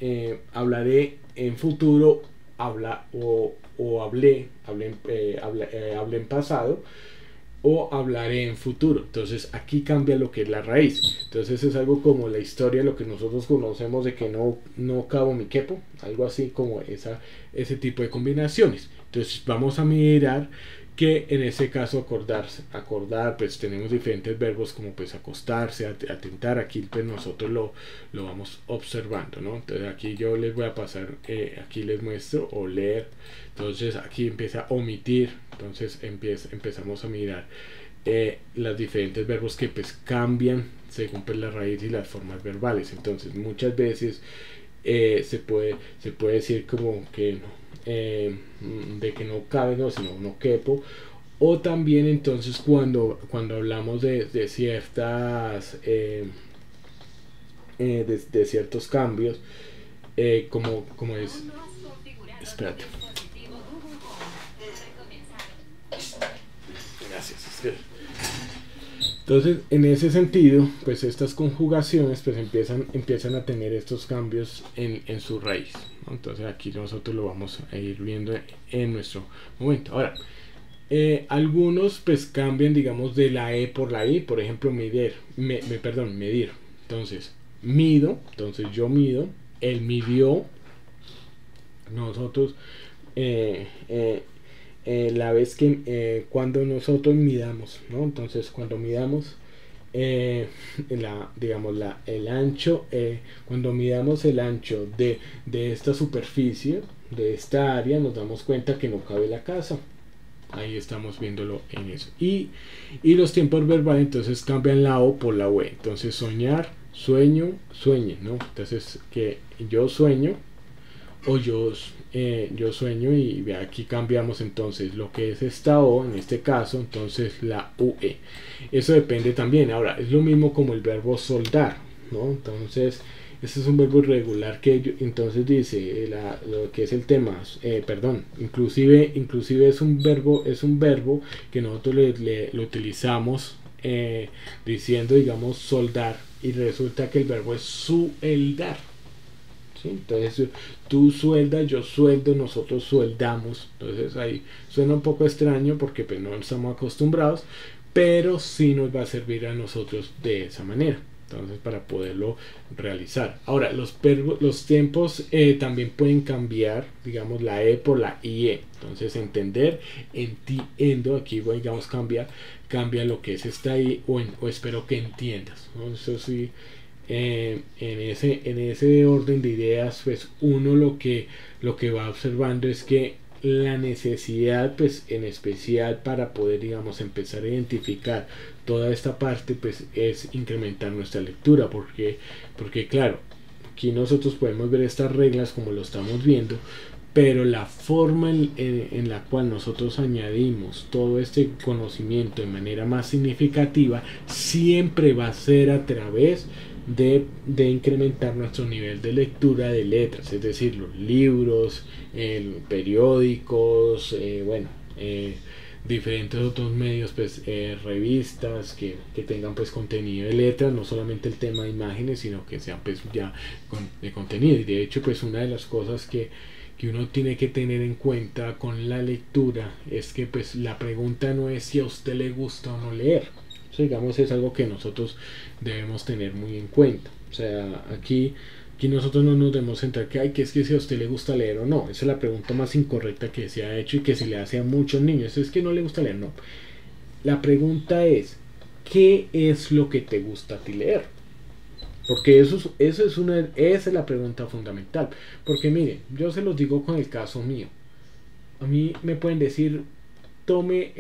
en futuro, hablé en pasado, o hablaré en futuro. Entonces aquí cambia lo que es la raíz. Entonces es algo como la historia, lo que nosotros conocemos de que no cabo mi quepo, algo así como ese tipo de combinaciones. Entonces vamos a mirar que en ese caso acordar, pues tenemos diferentes verbos como, pues, acostarse, atentar. Aquí, pues, nosotros lo vamos observando, ¿no? Entonces aquí yo les voy a pasar, aquí les muestro, oler. Entonces aquí empieza omitir. Entonces empezamos a mirar los diferentes verbos que, pues, cambian según, pues, la raíz y las formas verbales. Entonces muchas veces se puede decir como que no, de que no cabe, no, sino no quepo. O también, entonces, cuando hablamos de ciertas de ciertos cambios, como es, espérate, gracias. Entonces, en ese sentido, pues, estas conjugaciones, pues, empiezan a tener estos cambios en su raíz, ¿no? Entonces aquí nosotros lo vamos a ir viendo en nuestro momento. Ahora, algunos, pues, cambian, digamos, de la E por la I. Por ejemplo, medir. Entonces, mido, entonces yo mido él midió nosotros la vez que cuando nosotros midamos, ¿no? Entonces cuando midamos el ancho, cuando midamos el ancho de esta superficie, de esta área, nos damos cuenta que no cabe la casa. Ahí estamos viéndolo en eso. Y los tiempos verbales entonces cambian la O por la UE. Entonces soñar, sueño, sueñe, ¿no? Entonces que yo sueño o yo sueño, y aquí cambiamos entonces lo que es esta O, en este caso, entonces la UE. Eso depende también. Ahora, es lo mismo como el verbo soldar, ¿no? Entonces, este es un verbo irregular que entonces dice lo que es el tema, inclusive es un verbo que nosotros lo utilizamos diciendo, digamos, soldar, y resulta que el verbo es sueldar. ¿Sí? Entonces tú sueldas, yo sueldo, nosotros sueldamos. Entonces ahí suena un poco extraño porque pues no estamos acostumbrados, pero sí nos va a servir a nosotros de esa manera. Entonces, para poderlo realizar. Ahora, los tiempos también pueden cambiar, digamos, la E por la IE. Entonces, entender, entiendo, aquí digamos cambia lo que es esta I, o espero que entiendas, ¿no? Eso sí, en ese orden de ideas, pues uno lo que va observando es que la necesidad, pues en especial para poder, digamos, empezar a identificar toda esta parte, pues es incrementar nuestra lectura, porque claro, aquí nosotros podemos ver estas reglas como lo estamos viendo, pero la forma en la cual nosotros añadimos todo este conocimiento de manera más significativa siempre va a ser a través de incrementar nuestro nivel de lectura de letras, es decir, los libros, periódicos, diferentes otros medios, pues revistas que tengan pues contenido de letras, no solamente el tema de imágenes, sino que sean pues ya de contenido. Y de hecho, pues una de las cosas que uno tiene que tener en cuenta con la lectura es que pues la pregunta no es si a usted le gusta o no leer. Eso, digamos, es algo que nosotros debemos tener muy en cuenta. O sea, aquí nosotros no nos debemos centrar que es que si a usted le gusta leer o no. Esa es la pregunta más incorrecta que se ha hecho y que se le hace a muchos niños. Es que no le gusta leer, no. La pregunta es, ¿qué es lo que te gusta a ti leer? Porque esa es la pregunta fundamental. Porque miren, yo se los digo con el caso mío. A mí me pueden decir, tome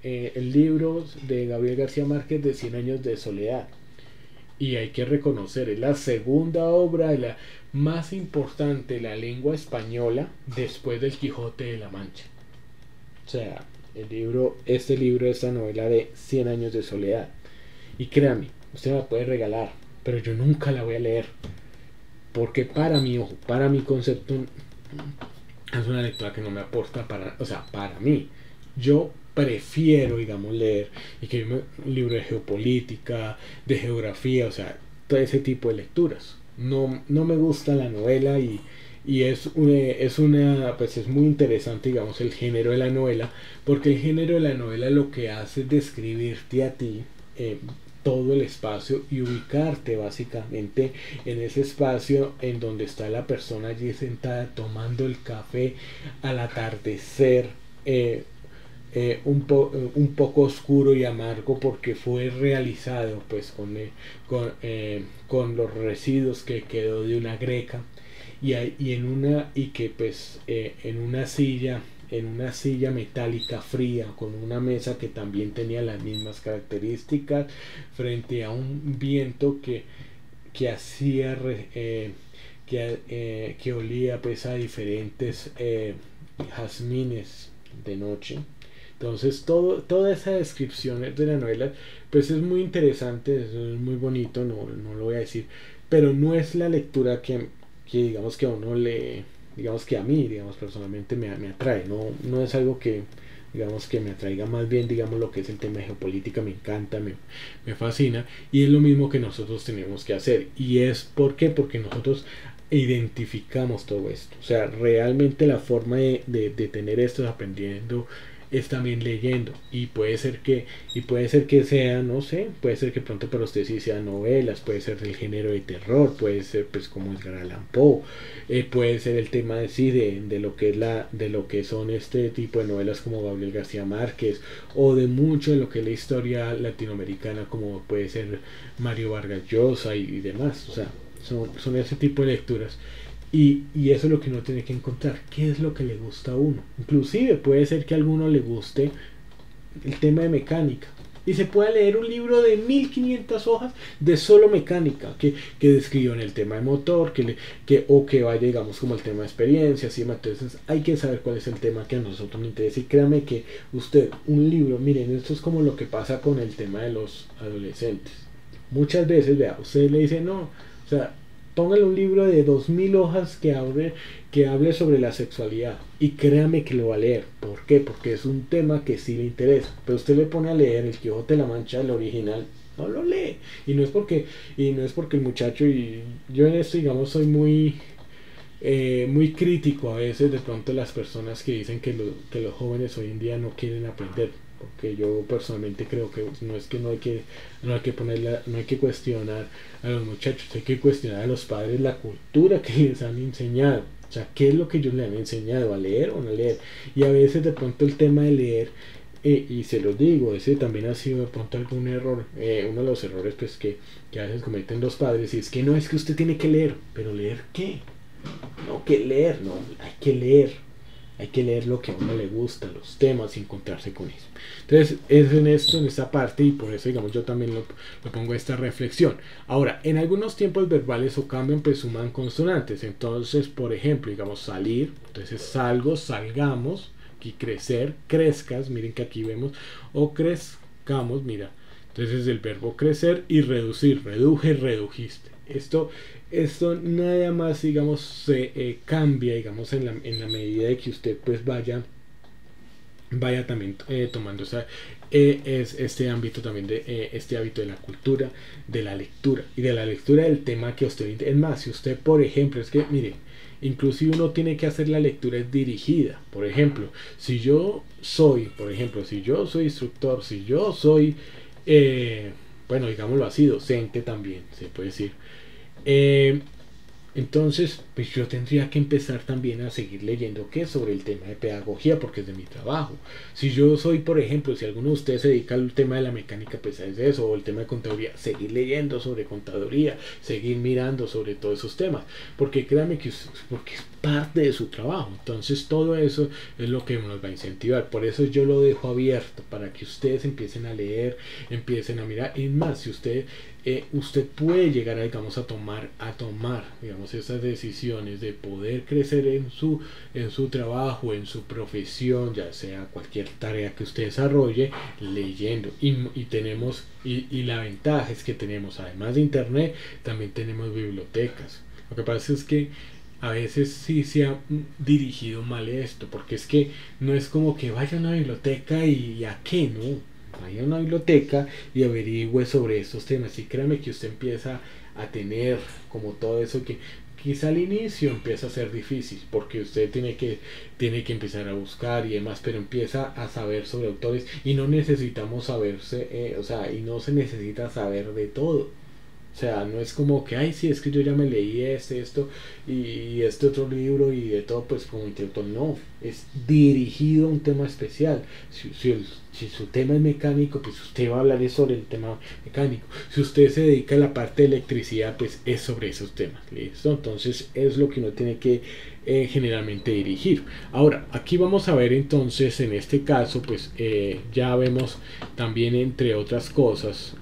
el libro de Gabriel García Márquez de 100 años de soledad. Y hay que reconocer, es la segunda obra, la más importante de la lengua española después del Quijote de la Mancha. O sea, esta novela de 100 años de soledad. Y créame, usted me la puede regalar, pero yo nunca la voy a leer. Porque para mi concepto, es una lectura que no me aporta para mí. Yo prefiero, digamos, leer y que un libro de geopolítica, de geografía, o sea, todo ese tipo de lecturas. No me gusta la novela y es muy interesante, digamos, el género de la novela, porque el género de la novela lo que hace es describirte a ti todo el espacio y ubicarte básicamente en ese espacio en donde está la persona allí sentada tomando el café al atardecer, un poco oscuro y amargo porque fue realizado pues con los residuos que quedó de una greca en una silla metálica fría con una mesa que también tenía las mismas características frente a un viento que hacía que olía pues a diferentes jazmines de noche. Entonces toda esa descripción de la novela pues es muy interesante, es muy bonito, no lo voy a decir, pero no es la lectura que digamos que a uno digamos que a mí, digamos, personalmente me atrae, no es algo que digamos que me atraiga, más bien digamos lo que es el tema de geopolítica me encanta, me fascina, y es lo mismo que nosotros tenemos que hacer. Y es ¿por qué? Porque nosotros identificamos todo esto. O sea, realmente la forma de tener esto es aprendiendo es también leyendo, y puede ser que sea, no sé, puede ser que pronto para usted sí sean novelas, puede ser del género de terror, puede ser pues como Edgar Allan Poe, puede ser el tema de sí de lo que es de lo que son este tipo de novelas como Gabriel García Márquez, o de mucho de lo que es la historia latinoamericana como puede ser Mario Vargas Llosa y demás. O sea, son ese tipo de lecturas. Y eso es lo que uno tiene que encontrar. ¿Qué es lo que le gusta a uno? Inclusive puede ser que a alguno le guste el tema de mecánica. Y se puede leer un libro de 1500 hojas de solo mecánica, que describan el tema de motor, o que vaya, digamos, como el tema de experiencias y demás. Entonces hay que saber cuál es el tema que a nosotros nos interesa. Y créame que usted, un libro, miren, esto es como lo que pasa con el tema de los adolescentes. Muchas veces, vea, usted le dice, no, o sea, póngale un libro de 2000 hojas que hable sobre la sexualidad y créame que lo va a leer. ¿Por qué? Porque es un tema que sí le interesa. Pero usted le pone a leer El Quijote de la Mancha, el original, no lo lee. Y no es porque el muchacho, y yo en esto, digamos, soy muy crítico a veces de pronto las personas que dicen que los jóvenes hoy en día no quieren aprender, porque yo personalmente creo que no hay que ponerla, no hay que cuestionar a los muchachos, hay que cuestionar a los padres la cultura que les han enseñado. O sea, ¿qué es lo que ellos le han enseñado? ¿A leer o no leer? Y a veces de pronto el tema de leer, y se los digo, ese también ha sido de pronto algún error, uno de los errores pues que a veces cometen los padres, y es que no es que usted tiene que leer, pero ¿leer qué? No, que leer, no, hay que leer. Hay que leer lo que a uno le gusta, los temas, y encontrarse con eso. Entonces, es en esta parte, y por eso, digamos, yo también lo pongo esta reflexión. Ahora, en algunos tiempos verbales o cambian, pues suman consonantes. Entonces, por ejemplo, digamos, salir, entonces salgo, salgamos, y crecer, crezcas, miren que aquí vemos, o crezcamos, mira. Entonces, el verbo crecer, y reducir, reduje, redujiste. Esto nada más, digamos, se cambia, digamos, en la medida de que usted pues vaya también tomando este ámbito también de este hábito de la cultura, de la lectura y de la lectura del tema que usted. Es más, si usted, por ejemplo, es que mire, inclusive uno tiene que hacer la lectura dirigida. Por ejemplo, si yo soy instructor, si yo soy bueno, digámoslo así, docente también se puede decir. Entonces, pues yo tendría que empezar también a seguir leyendo sobre el tema de pedagogía, porque es de mi trabajo. Si yo soy, por ejemplo, si alguno de ustedes se dedica al tema de la mecánica, pues es eso, o el tema de contaduría, seguir leyendo sobre contaduría, seguir mirando sobre todos esos temas, porque créanme porque es parte de su trabajo. Entonces todo eso es lo que nos va a incentivar. Por eso yo lo dejo abierto para que ustedes empiecen a leer, empiecen a mirar. Y más, si usted puede llegar a, digamos, a tomar digamos, esas decisiones de poder crecer en su trabajo, en su profesión, ya sea cualquier tarea que usted desarrolle, leyendo. Y la ventaja es que tenemos, además de internet, también tenemos bibliotecas. Lo que pasa es que a veces sí se ha dirigido mal esto, porque es que no es como que vaya a una biblioteca y a qué, no, vaya a una biblioteca y averigüe sobre estos temas. Y créame que usted empieza a tener como todo eso que quizá al inicio empieza a ser difícil, porque usted tiene que empezar a buscar y demás, pero empieza a saber sobre autores, y no necesitamos saberse, y no se necesita saber de todo. O sea, no es como que, ay, sí, es que yo ya me leí esto y este otro libro y de todo, pues como intelectual. No, es dirigido a un tema especial. Si su tema es mecánico, pues usted va a hablar sobre el tema mecánico. Si usted se dedica a la parte de electricidad, pues es sobre esos temas. ¿Listo? Entonces es lo que uno tiene que generalmente dirigir. Ahora, aquí vamos a ver entonces, en este caso, pues ya vemos también, entre otras cosas,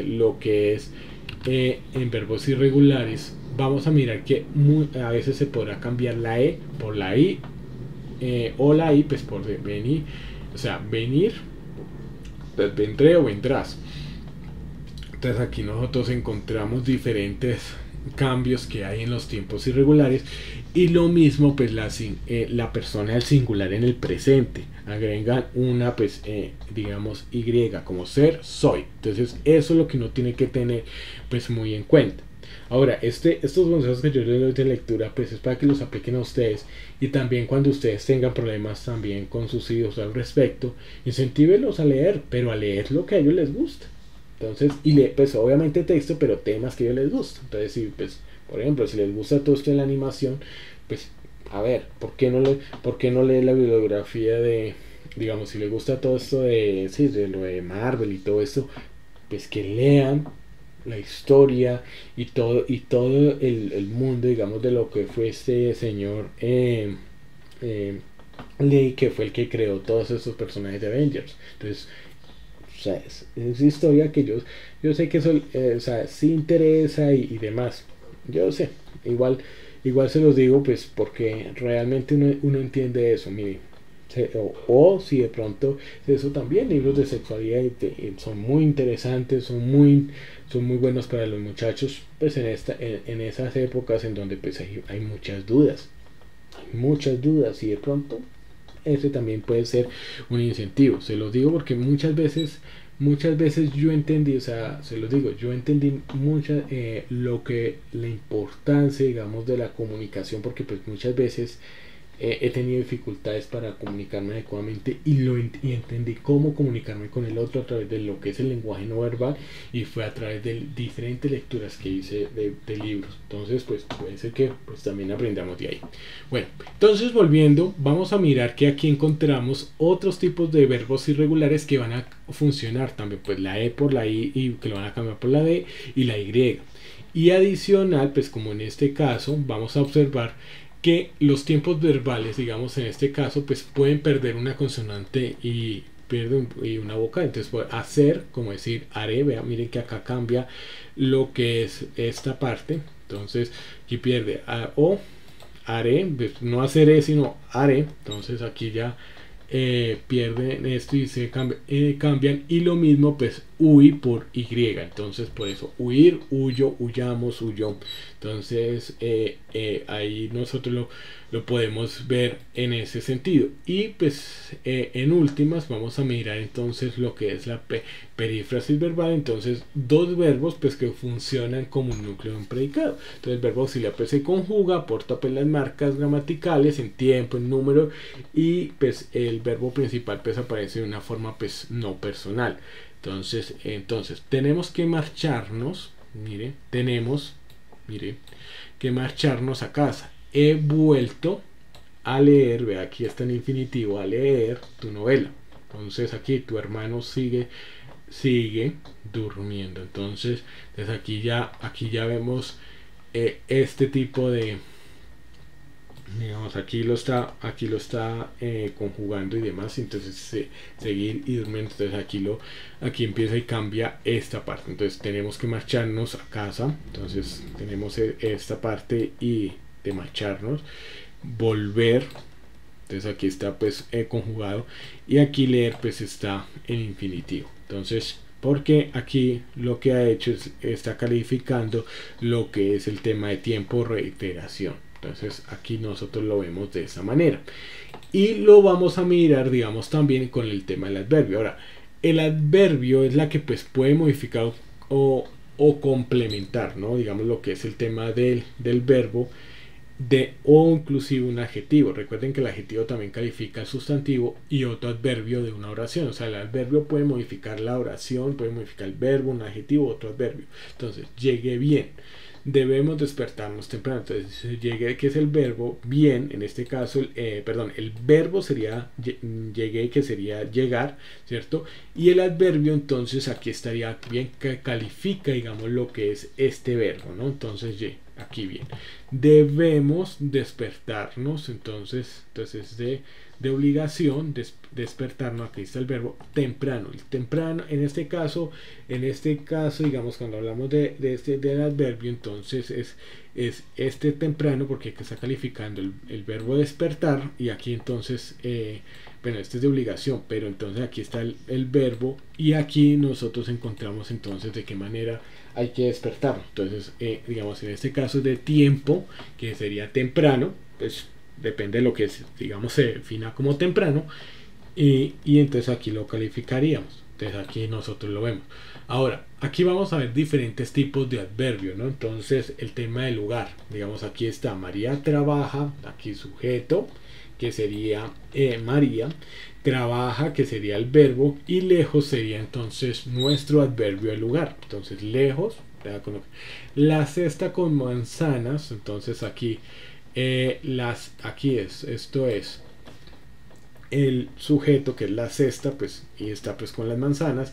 lo que es en verbos irregulares. Vamos a mirar que a veces se podrá cambiar la E por la I, o la I pues por venir, o sea, venir, pues vendré o vendrás. Entonces aquí nosotros encontramos diferentes cambios que hay en los tiempos irregulares, y lo mismo pues la persona del singular en el presente agregan una pues digamos Y, como ser, soy. Entonces eso es lo que uno tiene que tener pues muy en cuenta. Ahora, estos consejos que yo les doy de lectura, pues es para que los apliquen a ustedes y también cuando ustedes tengan problemas también con sus hijos al respecto, incentívelos a leer, pero a leer lo que a ellos les gusta. Entonces, pues obviamente texto, pero temas que a ellos les gustan. Entonces, si, pues, por ejemplo, si les gusta todo esto en la animación, pues, a ver, por qué no lee la bibliografía de, digamos, si les gusta todo esto de, sí, de lo de Marvel y todo esto, pues que lean la historia y todo el mundo, digamos, de lo que fue este señor eh, Lee, que fue el que creó todos esos personajes de Avengers. Entonces, o sea, es historia que yo sé que eso, o sea, sí interesa y demás. Yo sé, igual se los digo, pues porque realmente uno entiende eso, mire. O si de pronto eso también, libros de sexualidad son muy interesantes, son muy buenos para los muchachos, pues en esas épocas en donde pues hay muchas dudas y de pronto ese también puede ser un incentivo. Se los digo porque muchas veces yo entendí, o sea, se los digo, yo entendí lo que la importancia, digamos, de la comunicación, porque pues muchas veces he tenido dificultades para comunicarme adecuadamente y entendí cómo comunicarme con el otro a través de lo que es el lenguaje no verbal y fue a través de diferentes lecturas que hice de libros. Entonces, pues puede ser que pues también aprendamos de ahí. Bueno, entonces volviendo, vamos a mirar que aquí encontramos otros tipos de verbos irregulares que van a funcionar también, pues la E por la I y que lo van a cambiar por la D y la Y. Y adicional, pues como en este caso, vamos a observar que los tiempos verbales, digamos en este caso, pues pueden perder una consonante y pierden y una vocal. Entonces, puede hacer, como decir haré, vean, miren que acá cambia lo que es esta parte. Entonces, aquí pierde o haré, pues, no haceré, sino haré. Entonces, aquí ya pierden esto y se cambian. Y lo mismo, pues, huir por Y. Entonces, por eso, huir, huyo, huyamos, huyó. Entonces, ahí nosotros lo podemos ver en ese sentido. Y pues, en últimas, vamos a mirar entonces lo que es la perífrasis verbal. Entonces, dos verbos pues que funcionan como un núcleo de un predicado. Entonces, el verbo auxiliar pues se conjuga, aporta pues las marcas gramaticales en tiempo, en número, y pues el verbo principal pues aparece de una forma pues no personal. Entonces tenemos que marcharnos, mire, que marcharnos a casa. He vuelto a leer, ve aquí está en infinitivo, a leer tu novela. Entonces aquí tu hermano sigue durmiendo. Entonces aquí ya vemos este tipo de, digamos, aquí lo está conjugando y demás. Entonces seguir y durmiendo. Entonces aquí empieza y cambia esta parte. Entonces tenemos que marcharnos a casa. Entonces tenemos esta parte y de marcharnos, volver. Entonces aquí está pues conjugado y aquí leer pues está en infinitivo. Entonces, porque aquí lo que ha hecho está calificando lo que es el tema de tiempo reiteración. Entonces aquí nosotros lo vemos de esa manera y lo vamos a mirar, digamos, también con el tema del adverbio. Ahora, el adverbio es la que pues puede modificar o complementar, ¿no? Digamos lo que es el tema del verbo o inclusive un adjetivo. Recuerden que el adjetivo también califica el sustantivo y otro adverbio de una oración. O sea, el adverbio puede modificar la oración, puede modificar el verbo, un adjetivo, otro adverbio. Entonces, llegué bien. Debemos despertarnos temprano. Entonces, llegué, que es el verbo, bien, en este caso, el verbo sería llegué, que sería llegar, ¿cierto? Y el adverbio, entonces, aquí estaría bien, que califica, digamos, lo que es este verbo, ¿no? Entonces, aquí bien. Debemos despertarnos, entonces de obligación, despertarnos, aquí está el verbo temprano. El temprano, en este caso, digamos, cuando hablamos del adverbio, entonces es este temprano, porque aquí está calificando el verbo despertar, y aquí entonces, bueno, este es de obligación, pero entonces aquí está el verbo, y aquí nosotros encontramos entonces de qué manera hay que despertar. Entonces, digamos, en este caso es de tiempo, que sería temprano, pues depende de lo que digamos se defina como temprano, y entonces aquí lo calificaríamos. Entonces aquí nosotros lo vemos. Ahora, aquí vamos a ver diferentes tipos de adverbios, ¿no? Entonces, el tema del lugar. Digamos, aquí está María trabaja, aquí sujeto, que sería María, trabaja, que sería el verbo, y lejos sería entonces nuestro adverbio de lugar. Entonces, lejos, la cesta con manzanas, entonces aquí, esto es el sujeto, que es la cesta, pues, y está pues con las manzanas,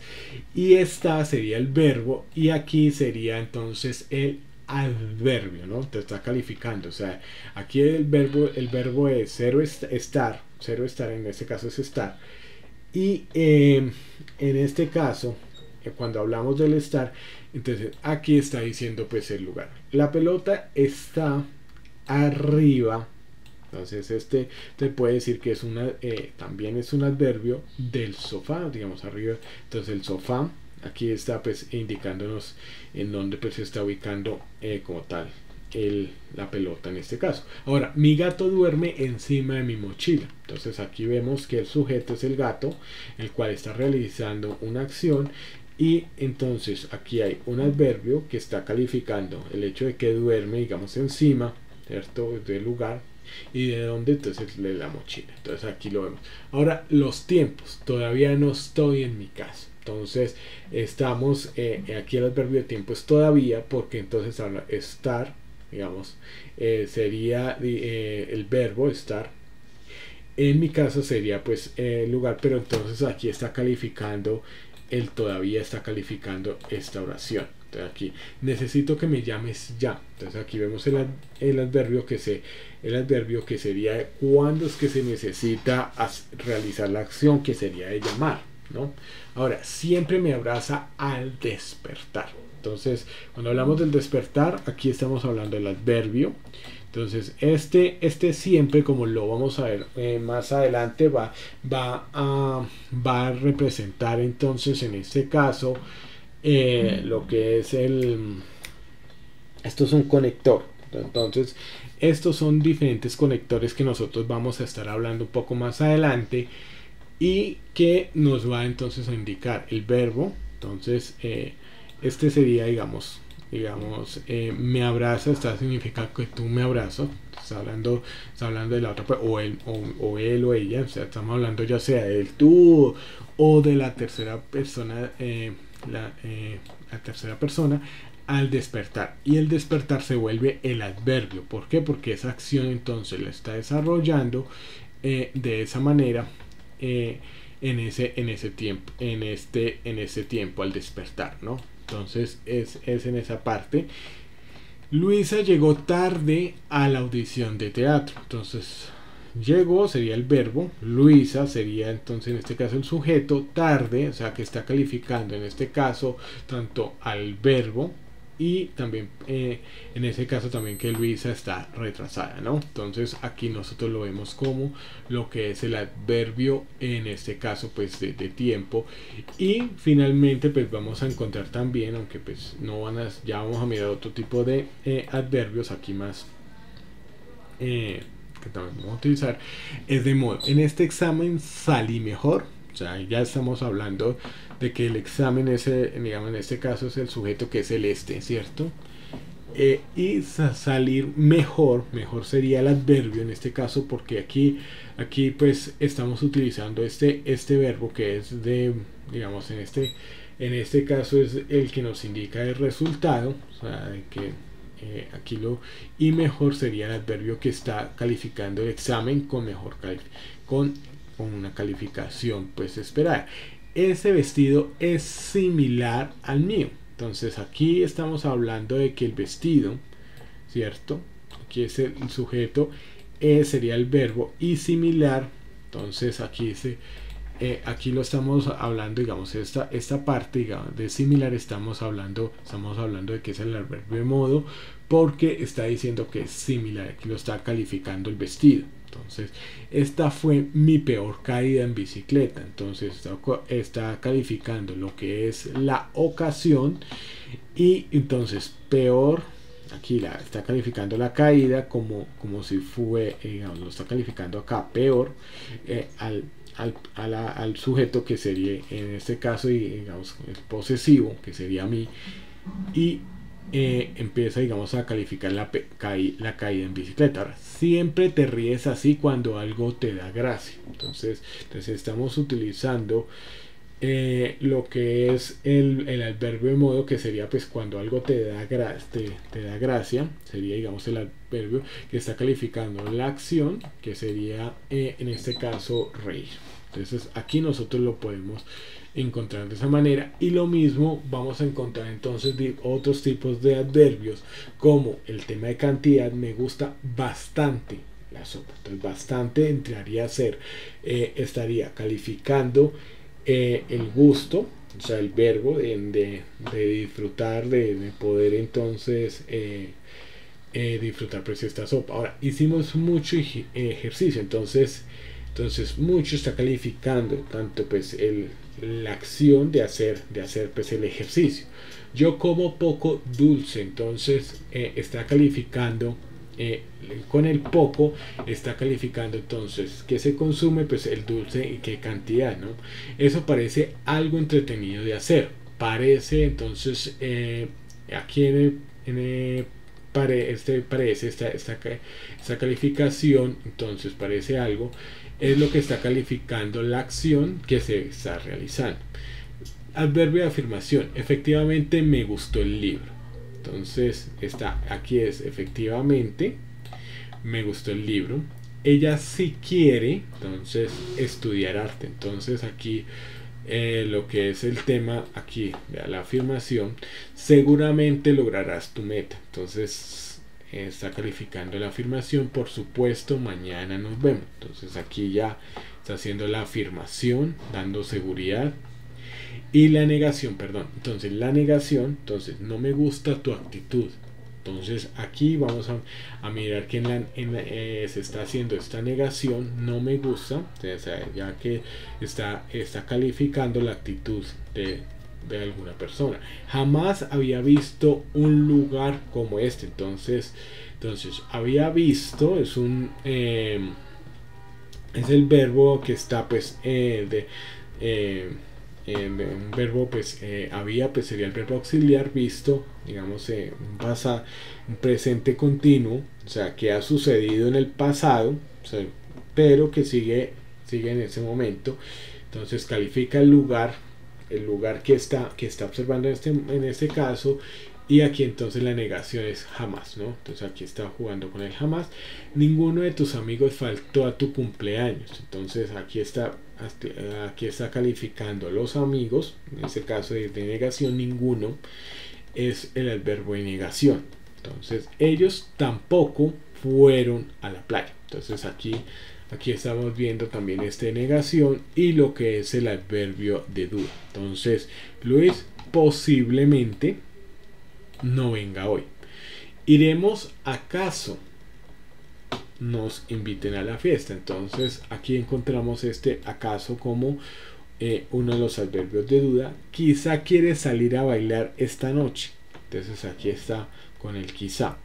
y esta sería el verbo, y aquí sería entonces el adverbio, ¿no? Te está calificando, o sea, aquí el verbo es cero estar, en este caso es estar, y en este caso, cuando hablamos del estar, entonces aquí está diciendo pues el lugar. La pelota está arriba. Entonces te puede decir que es también es un adverbio del sofá, digamos arriba. Entonces el sofá, aquí está pues indicándonos en dónde pues se está ubicando como tal la pelota en este caso. Ahora, mi gato duerme encima de mi mochila. Entonces aquí vemos que el sujeto es el gato, el cual está realizando una acción. Y entonces aquí hay un adverbio que está calificando el hecho de que duerme, digamos, encima, ¿cierto? Del lugar. Y de dónde, entonces de la mochila. Entonces aquí lo vemos. Ahora los tiempos, todavía no estoy en mi casa. Entonces estamos aquí el adverbio de tiempo es todavía, porque entonces habla estar, digamos, sería el verbo estar. En mi caso sería pues el lugar, pero entonces aquí está calificando el todavía, está calificando esta oración. Entonces aquí necesito que me llames ya. Entonces aquí vemos el adverbio que sería cuando es que se necesita realizar la acción, que sería de llamar, ¿no? Ahora, siempre me abraza al despertar. Entonces, cuando hablamos del despertar, aquí estamos hablando del adverbio. Entonces, este siempre, como lo vamos a ver más adelante, va a representar entonces en este caso lo que es esto es un conector. Entonces, estos son diferentes conectores que nosotros vamos a estar hablando un poco más adelante y que nos va entonces a indicar el verbo. Entonces, este sería, digamos, me abraza, significa que tú me abrazas. Está hablando de la otra, o él o ella, o sea, estamos hablando ya sea del tú o de la tercera persona, la tercera persona al despertar. Y el despertar se vuelve el adverbio. ¿Por qué? Porque esa acción entonces la está desarrollando de esa manera en ese tiempo, en ese tiempo al despertar, ¿no? Entonces es en esa parte. Luisa llegó tarde a la audición de teatro. Entonces llegó sería el verbo, Luisa sería entonces en este caso el sujeto, tarde, o sea que está calificando en este caso tanto al verbo y también en ese caso también que Luisa está retrasada, ¿no? Entonces aquí nosotros lo vemos como lo que es el adverbio en este caso pues de tiempo. Y finalmente pues vamos a encontrar también, aunque pues no ya vamos a mirar otro tipo de adverbios aquí más que también vamos a utilizar, es de modo. En este examen salí mejor. O sea, ya estamos hablando de que el examen es, digamos, en este caso es el sujeto que es el ¿cierto? Y salir mejor sería el adverbio en este caso, porque aquí pues estamos utilizando este verbo que es de, digamos, en este caso es el que nos indica el resultado, o sea, de que y mejor sería el adverbio que está calificando el examen con mejor con una calificación pues esperada. Ese vestido es similar al mío. Entonces aquí estamos hablando de que el vestido, ¿cierto? Aquí es el sujeto, sería el verbo y similar. Entonces aquí lo estamos hablando, digamos, esta parte, digamos, de similar estamos hablando de que es el adverbio de modo, porque está diciendo que es similar. Aquí lo está calificando el vestido. Entonces, esta fue mi peor caída en bicicleta. Entonces, está calificando lo que es la ocasión. Y entonces, peor, aquí está calificando la caída como si fue, digamos, lo está calificando acá peor al sujeto, que sería en este caso, digamos, el posesivo, que sería mí, y empieza, digamos, a calificar la caída en bicicleta. Ahora, siempre te ríes así cuando algo te da gracia. Entonces estamos utilizando lo que es el adverbio de modo, que sería pues cuando algo te da gracia, sería, digamos, el adverbio que está calificando la acción, que sería en este caso reír. Entonces aquí nosotros lo podemos encontrar de esa manera, y lo mismo vamos a encontrar entonces otros tipos de adverbios, como el tema de cantidad. Me gusta bastante la sopa. Entonces bastante entraría a ser, estaría calificando el gusto, o sea, el verbo de disfrutar, de poder entonces disfrutar pues esta sopa. Ahora, hicimos mucho ejercicio, entonces mucho está calificando tanto pues la acción de hacer pues el ejercicio. Yo como poco dulce, entonces está calificando con el poco, está calificando entonces qué se consume, pues el dulce y qué cantidad, ¿no? Eso parece algo entretenido de hacer. Parece entonces aquí parece esta calificación, entonces parece algo, es lo que está calificando la acción que se está realizando. Adverbio de afirmación: efectivamente me gustó el libro. Entonces aquí es efectivamente me gustó el libro. Ella sí quiere entonces estudiar arte. Entonces aquí lo que es el tema aquí, la afirmación: seguramente lograrás tu meta. Entonces está calificando la afirmación. Por supuesto, mañana nos vemos. Entonces aquí ya está haciendo la afirmación, dando seguridad. Y la negación, perdón. Entonces la negación, entonces no me gusta tu actitud. Entonces aquí vamos a mirar que se está haciendo esta negación, no me gusta, o sea, ya que está calificando la actitud de alguna persona. Jamás había visto un lugar como este. Entonces había visto es el verbo que está pues un verbo pues había, pues sería el verbo auxiliar, visto, digamos, un presente continuo, o sea, que ha sucedido en el pasado, o sea, pero que sigue en ese momento. Entonces califica el lugar que está observando en este caso. Y aquí entonces la negación es jamás, ¿no? Entonces aquí está jugando con el jamás. Ninguno de tus amigos faltó a tu cumpleaños. Entonces aquí está calificando los amigos. En este caso de negación, ninguno es el adverbio de negación. Entonces ellos tampoco fueron a la playa. Entonces aquí estamos viendo también negación y lo que es el adverbio de duda. Entonces Luis posiblemente no venga hoy. Iremos acaso nos inviten a la fiesta. Entonces aquí encontramos acaso como uno de los adverbios de duda. Quizá quieres salir a bailar esta noche. Entonces aquí está con el quizá.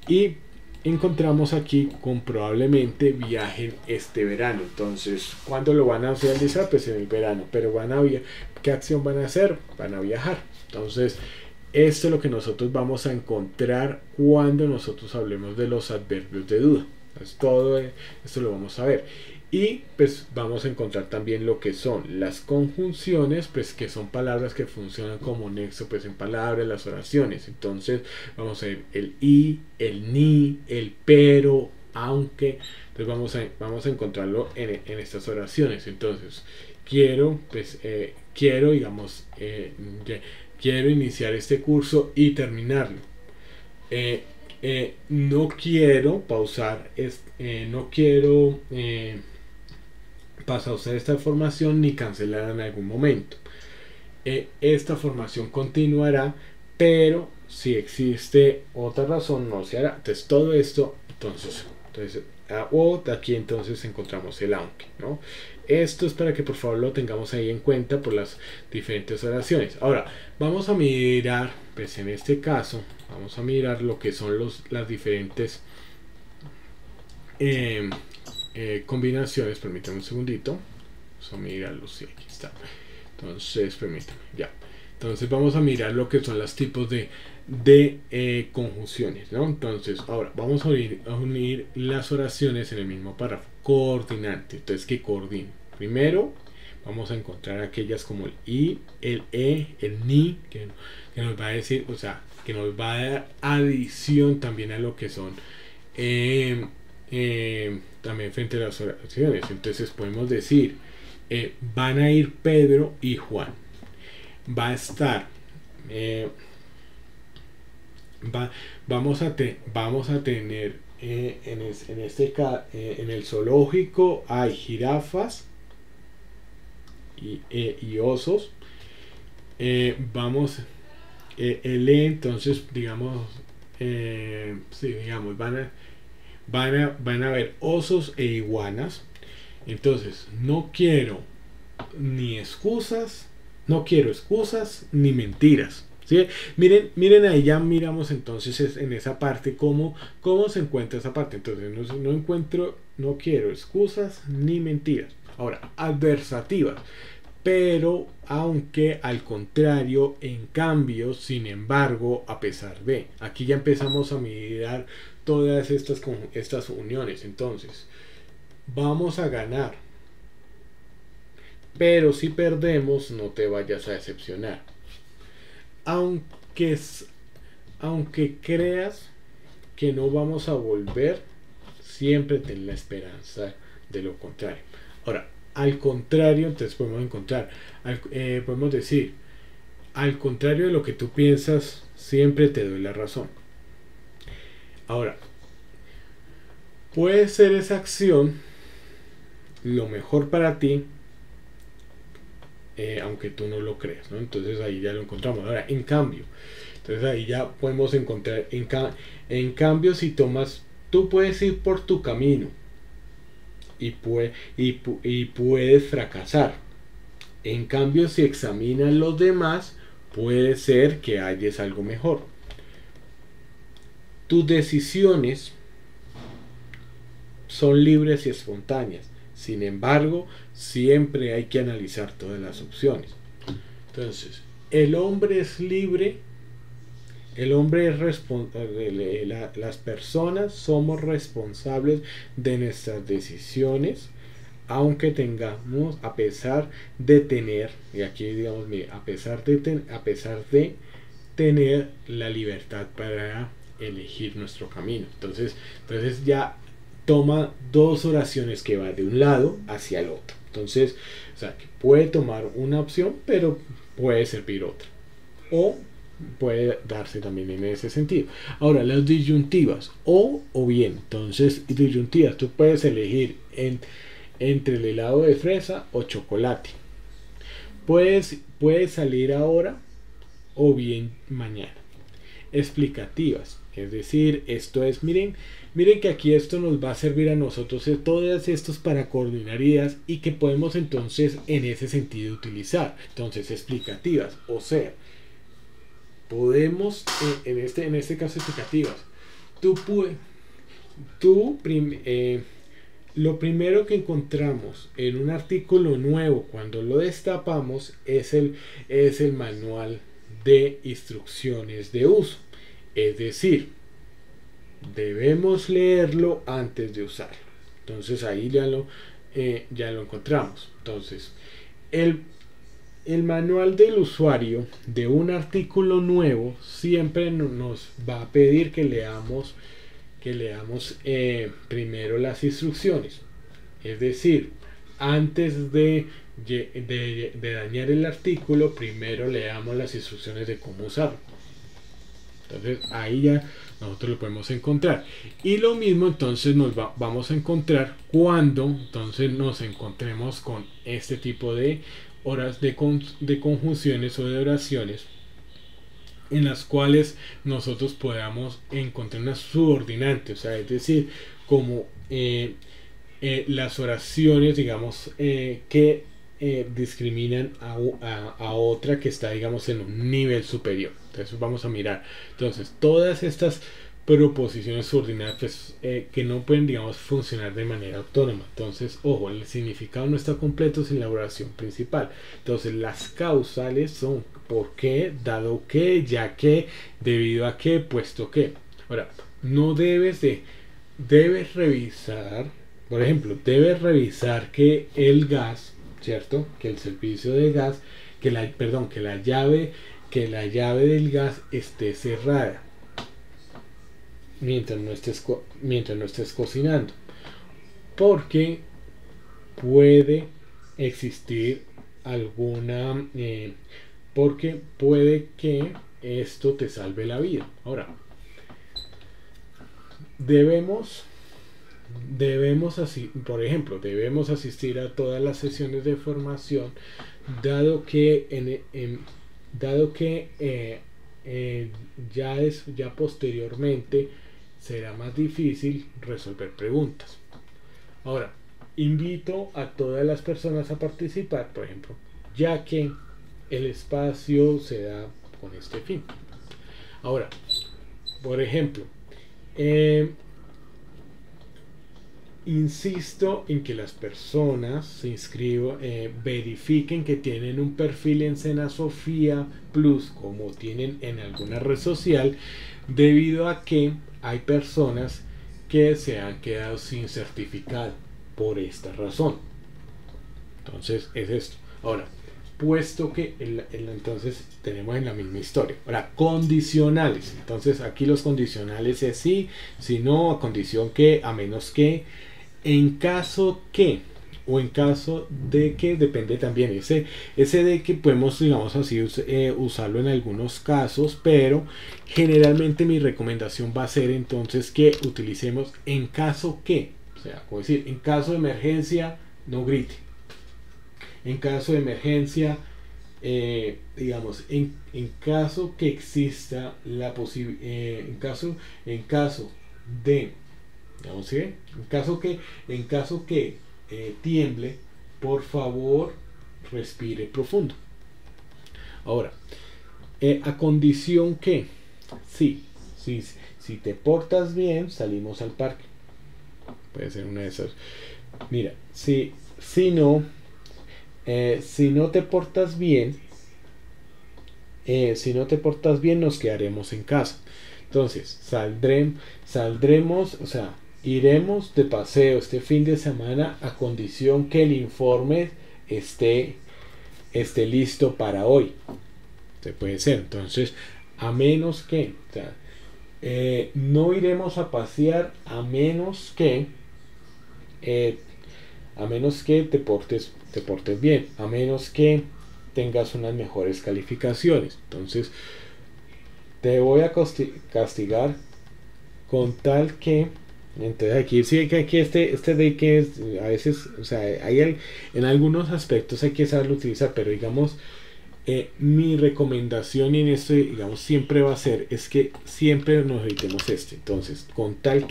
Y encontramos aquí con probablemente viajen este verano. Entonces, ¿cuándo lo van a realizar? Pues en el verano. Pero ¿qué acción van a hacer? Van a viajar. Entonces esto es lo que nosotros vamos a encontrar cuando nosotros hablemos de los adverbios de duda. Entonces, todo esto lo vamos a ver. Y pues vamos a encontrar también lo que son las conjunciones, pues que son palabras que funcionan como nexo pues en palabras, las oraciones. Entonces vamos a ver el y, el ni, el pero, aunque. Entonces vamos a encontrarlo en estas oraciones. Entonces quiero, digamos, quiero iniciar este curso y terminarlo. No quiero pausar, no quiero pausar esta formación ni cancelar en algún momento. Esta formación continuará, pero si existe otra razón no se hará. Entonces todo esto, entonces o de aquí entonces encontramos el aunque, ¿no? Esto es para que por favor lo tengamos ahí en cuenta por las diferentes oraciones. Ahora vamos a mirar, pues en este caso vamos a mirar lo que son las diferentes combinaciones. Permítanme un segundito. Vamos a mirarlo, sí, aquí está. Entonces, permítame, ya. Entonces vamos a mirar lo que son los tipos de conjunciones, ¿no? Entonces, ahora vamos a unir las oraciones en el mismo párrafo. Coordinante, entonces que coordine. Primero vamos a encontrar aquellas como el i, el e, el ni, que nos va a decir, o sea, que nos va a dar adición también a lo que son también frente a las oraciones. Entonces podemos decir, van a ir Pedro y Juan. Va a estar vamos a tener en el zoológico hay jirafas y osos. Entonces digamos, sí, digamos, van a haber osos e iguanas. Entonces no quiero excusas ni mentiras, ¿sí? Miren ahí, ya miramos entonces en esa parte cómo se encuentra esa parte. Entonces no quiero excusas ni mentiras. Ahora, adversativas, pero, aunque, al contrario, en cambio, sin embargo, a pesar de. Aquí ya empezamos a mirar todas estas uniones. Entonces, vamos a ganar, pero si perdemos, no te vayas a decepcionar. Aunque creas que no vamos a volver, siempre ten la esperanza de lo contrario. Ahora, al contrario, entonces podemos decir, al contrario de lo que tú piensas, siempre te doy la razón. Ahora, puede ser esa acción lo mejor para ti, aunque tú no lo creas, ¿no? Entonces ahí ya lo encontramos. Ahora, en cambio, entonces ahí ya podemos encontrar, en cambio, si tú puedes ir por tu camino y puedes fracasar. En cambio, si examinas los demás, puede ser que halles algo mejor. Tus decisiones son libres y espontáneas. Sin embargo, siempre hay que analizar todas las opciones. Entonces, el hombre es libre, el hombre es responsable, las personas somos responsables de nuestras decisiones, aunque tengamos, a pesar de tener, y aquí digamos, a pesar de tener la libertad para elegir nuestro camino. Entonces ya toma dos oraciones que va de un lado hacia el otro. Entonces, o sea, que puede tomar una opción, pero puede servir otra. O puede darse también en ese sentido. Ahora, las disyuntivas, o bien. Entonces, disyuntivas, tú puedes elegir entre el helado de fresa o chocolate. Puedes salir ahora o bien mañana. Explicativas, es decir, esto es, miren que aquí esto nos va a servir a nosotros, todas estos para coordinar ideas, y que podemos entonces en ese sentido utilizar. Entonces, explicativas, o sea, podemos en este caso explicativas, lo primero que encontramos en un artículo nuevo cuando lo destapamos es el manual de instrucciones de uso. Es decir, debemos leerlo antes de usarlo. Entonces ahí ya lo encontramos. Entonces, el manual del usuario de un artículo nuevo siempre nos va a pedir que leamos primero las instrucciones. Es decir, antes de dañar el artículo, primero leamos las instrucciones de cómo usarlo. Entonces ahí ya nosotros lo podemos encontrar. Y lo mismo entonces vamos a encontrar cuando entonces nos encontremos con este tipo de horas de conjunciones o de oraciones, en las cuales nosotros podamos encontrar una subordinante, o sea, es decir, como las oraciones, digamos, que discriminan a otra que está, digamos, en un nivel superior. Entonces vamos a mirar. Entonces, todas estas proposiciones subordinadas pues, que no pueden, digamos, funcionar de manera autónoma. Entonces, ojo, el significado no está completo sin la oración principal. Entonces, las causales son por qué, dado que, ya que, debido a que, puesto que. Ahora, no debes revisar, por ejemplo, debes revisar que el gas, ¿cierto? Que el servicio de gas, que la llave del gas esté cerrada mientras no estés cocinando, porque puede existir alguna porque puede que esto te salve la vida. Ahora, debemos así, por ejemplo, debemos asistir a todas las sesiones de formación, dado que ya posteriormente será más difícil resolver preguntas. Ahora, invito a todas las personas a participar, por ejemplo, ya que el espacio se da con este fin. Ahora, por ejemplo, insisto en que las personas se inscriban, verifiquen que tienen un perfil en Sena Sofía Plus como tienen en alguna red social, debido a que hay personas que se han quedado sin certificado por esta razón. Entonces es esto. Ahora, puesto que entonces tenemos en la misma historia. Ahora, condicionales. Entonces aquí los condicionales es sí, si no, a condición que, a menos que, en caso que, o en caso de que, depende también ese de que podemos, digamos así, usarlo en algunos casos, pero generalmente mi recomendación va a ser entonces que utilicemos en caso que, o sea, como decir, en caso de emergencia no grite, en caso de emergencia, digamos, en caso que exista la posibilidad, en caso de, digamos, ¿sí? En caso que tiemble, por favor, respire profundo. Ahora, a condición que, si te portas bien, salimos al parque. Puede ser una de esas. Mira, si no te portas bien, nos quedaremos en casa. Entonces, saldremos, o sea, iremos de paseo este fin de semana a condición que el informe esté listo para hoy. Se puede ser. Entonces, a menos que, o sea, no iremos a pasear a menos que te portes bien, a menos que tengas unas mejores calificaciones. Entonces, te voy a castigar con tal que, entonces aquí sí que aquí este de que es, a veces, o sea, en algunos aspectos hay que saberlo utilizar, pero digamos, mi recomendación en esto, digamos, siempre va a ser, es que siempre nos evitemos entonces, con tal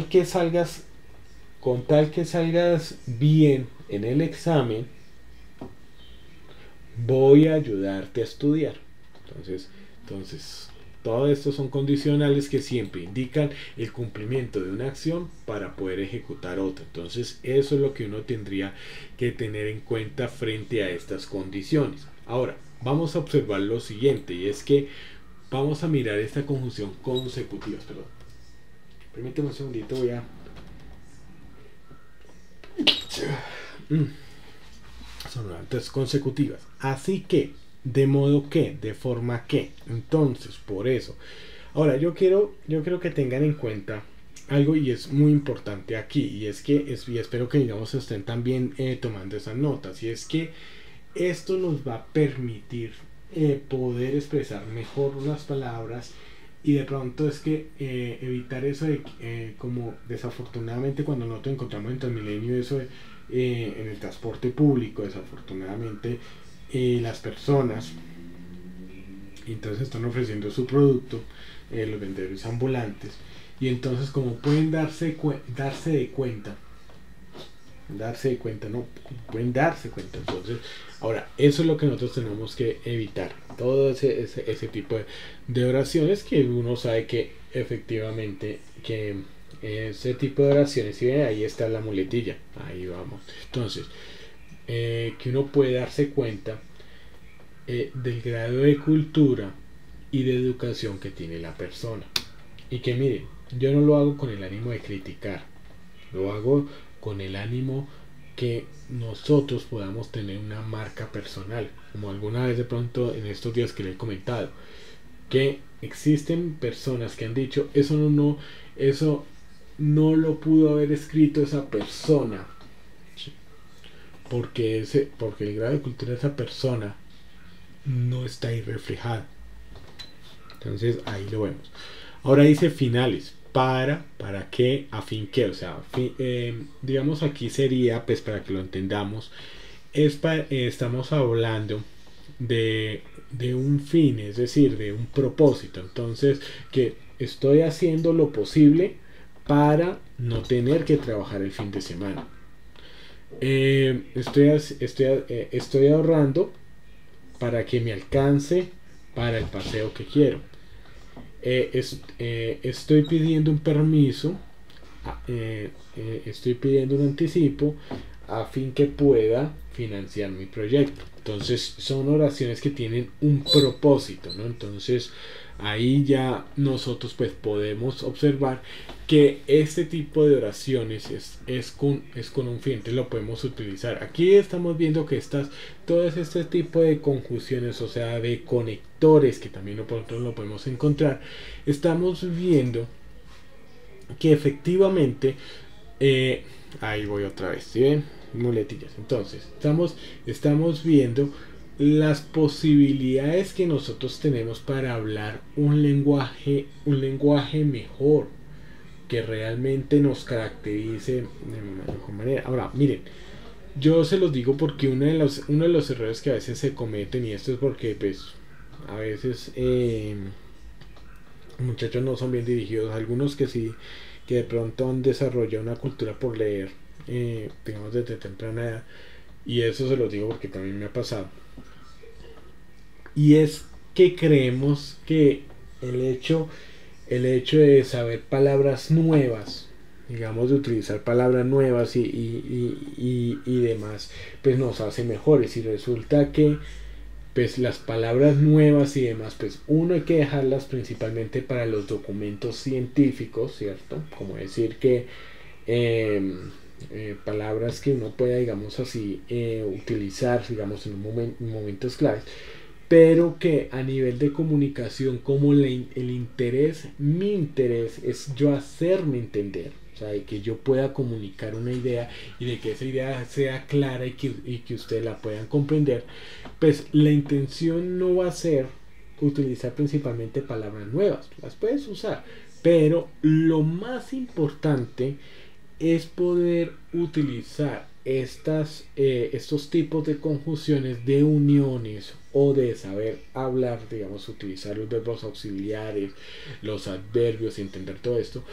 que salgas bien en el examen, voy a ayudarte a estudiar. Entonces todo esto son condicionales que siempre indican el cumplimiento de una acción para poder ejecutar otra. Entonces eso es lo que uno tendría que tener en cuenta frente a estas condiciones. Ahora vamos a observar lo siguiente, y es que vamos a mirar esta conjunción consecutiva. Perdón, permíteme un segundito, voy a sonantes consecutivas. Así que, de modo que, de forma que. Entonces, por eso. Ahora, yo quiero que tengan en cuenta algo, y es muy importante aquí, y es que, y espero que, digamos, estén también tomando esas notas, y es que esto nos va a permitir poder expresar mejor las palabras, y de pronto es que evitar eso de como desafortunadamente cuando nosotros encontramos en Transmilenio eso de, en el transporte público, desafortunadamente las personas entonces están ofreciendo su producto, los vendedores ambulantes, y entonces como pueden darse de cuenta darse cuenta, no, pueden darse cuenta. Entonces, ahora, eso es lo que nosotros tenemos que evitar, todo ese tipo de oraciones que uno sabe que efectivamente que ese tipo de oraciones, si ven, ahí está la muletilla, ahí vamos. Entonces, que uno puede darse cuenta del grado de cultura y de educación que tiene la persona. Y que miren, yo no lo hago con el ánimo de criticar, lo hago con el ánimo que nosotros podamos tener una marca personal, como alguna vez de pronto en estos días que le he comentado, que existen personas que han dicho eso no lo pudo haber escrito esa persona, porque el grado de cultura de esa persona no está ahí reflejado. Entonces ahí lo vemos. Ahora dice finales. ¿Para qué? A fin que, o sea, digamos aquí sería, pues para que lo entendamos, estamos hablando de un fin, es decir, de un propósito. Entonces, que estoy haciendo lo posible para no tener que trabajar el fin de semana. Estoy ahorrando para que me alcance para el paseo que quiero. Estoy pidiendo un permiso, estoy pidiendo un anticipo a fin que pueda financiar mi proyecto. Entonces son oraciones que tienen un propósito, ¿no? Entonces ahí ya nosotros pues podemos observar que este tipo de oraciones es con un fin. Entonces lo podemos utilizar. Aquí estamos viendo que todo este tipo de conjunciones, o sea, de conectores que también nosotros lo podemos encontrar, estamos viendo que efectivamente ahí voy otra vez, ¿sí ven? Muletillas. Entonces estamos viendo las posibilidades que nosotros tenemos para hablar un lenguaje mejor, que realmente nos caracterice de mejor manera. Ahora, miren, yo se los digo porque uno de los errores que a veces se cometen, y esto es porque pues a veces muchachos no son bien dirigidos, algunos que sí, que de pronto han desarrollado una cultura por leer, digamos desde temprana edad, y eso se los digo porque también me ha pasado, y es que creemos que el hecho de saber palabras nuevas, digamos de utilizar palabras nuevas y demás, pues nos hace mejores, y resulta que pues las palabras nuevas y demás, pues uno hay que dejarlas principalmente para los documentos científicos, ¿cierto? Como decir que palabras que uno pueda, digamos así, utilizar, digamos, en momentos claves, pero que a nivel de comunicación, como el interés, mi interés es yo hacerme entender, o sea, de que yo pueda comunicar una idea y de que esa idea sea clara y que ustedes la puedan comprender, pues la intención no va a ser utilizar principalmente palabras nuevas, las puedes usar, pero lo más importante es poder utilizar estos tipos de conjunciones, de uniones o de saber hablar, digamos, utilizar los verbos auxiliares, los adverbios, entender todo esto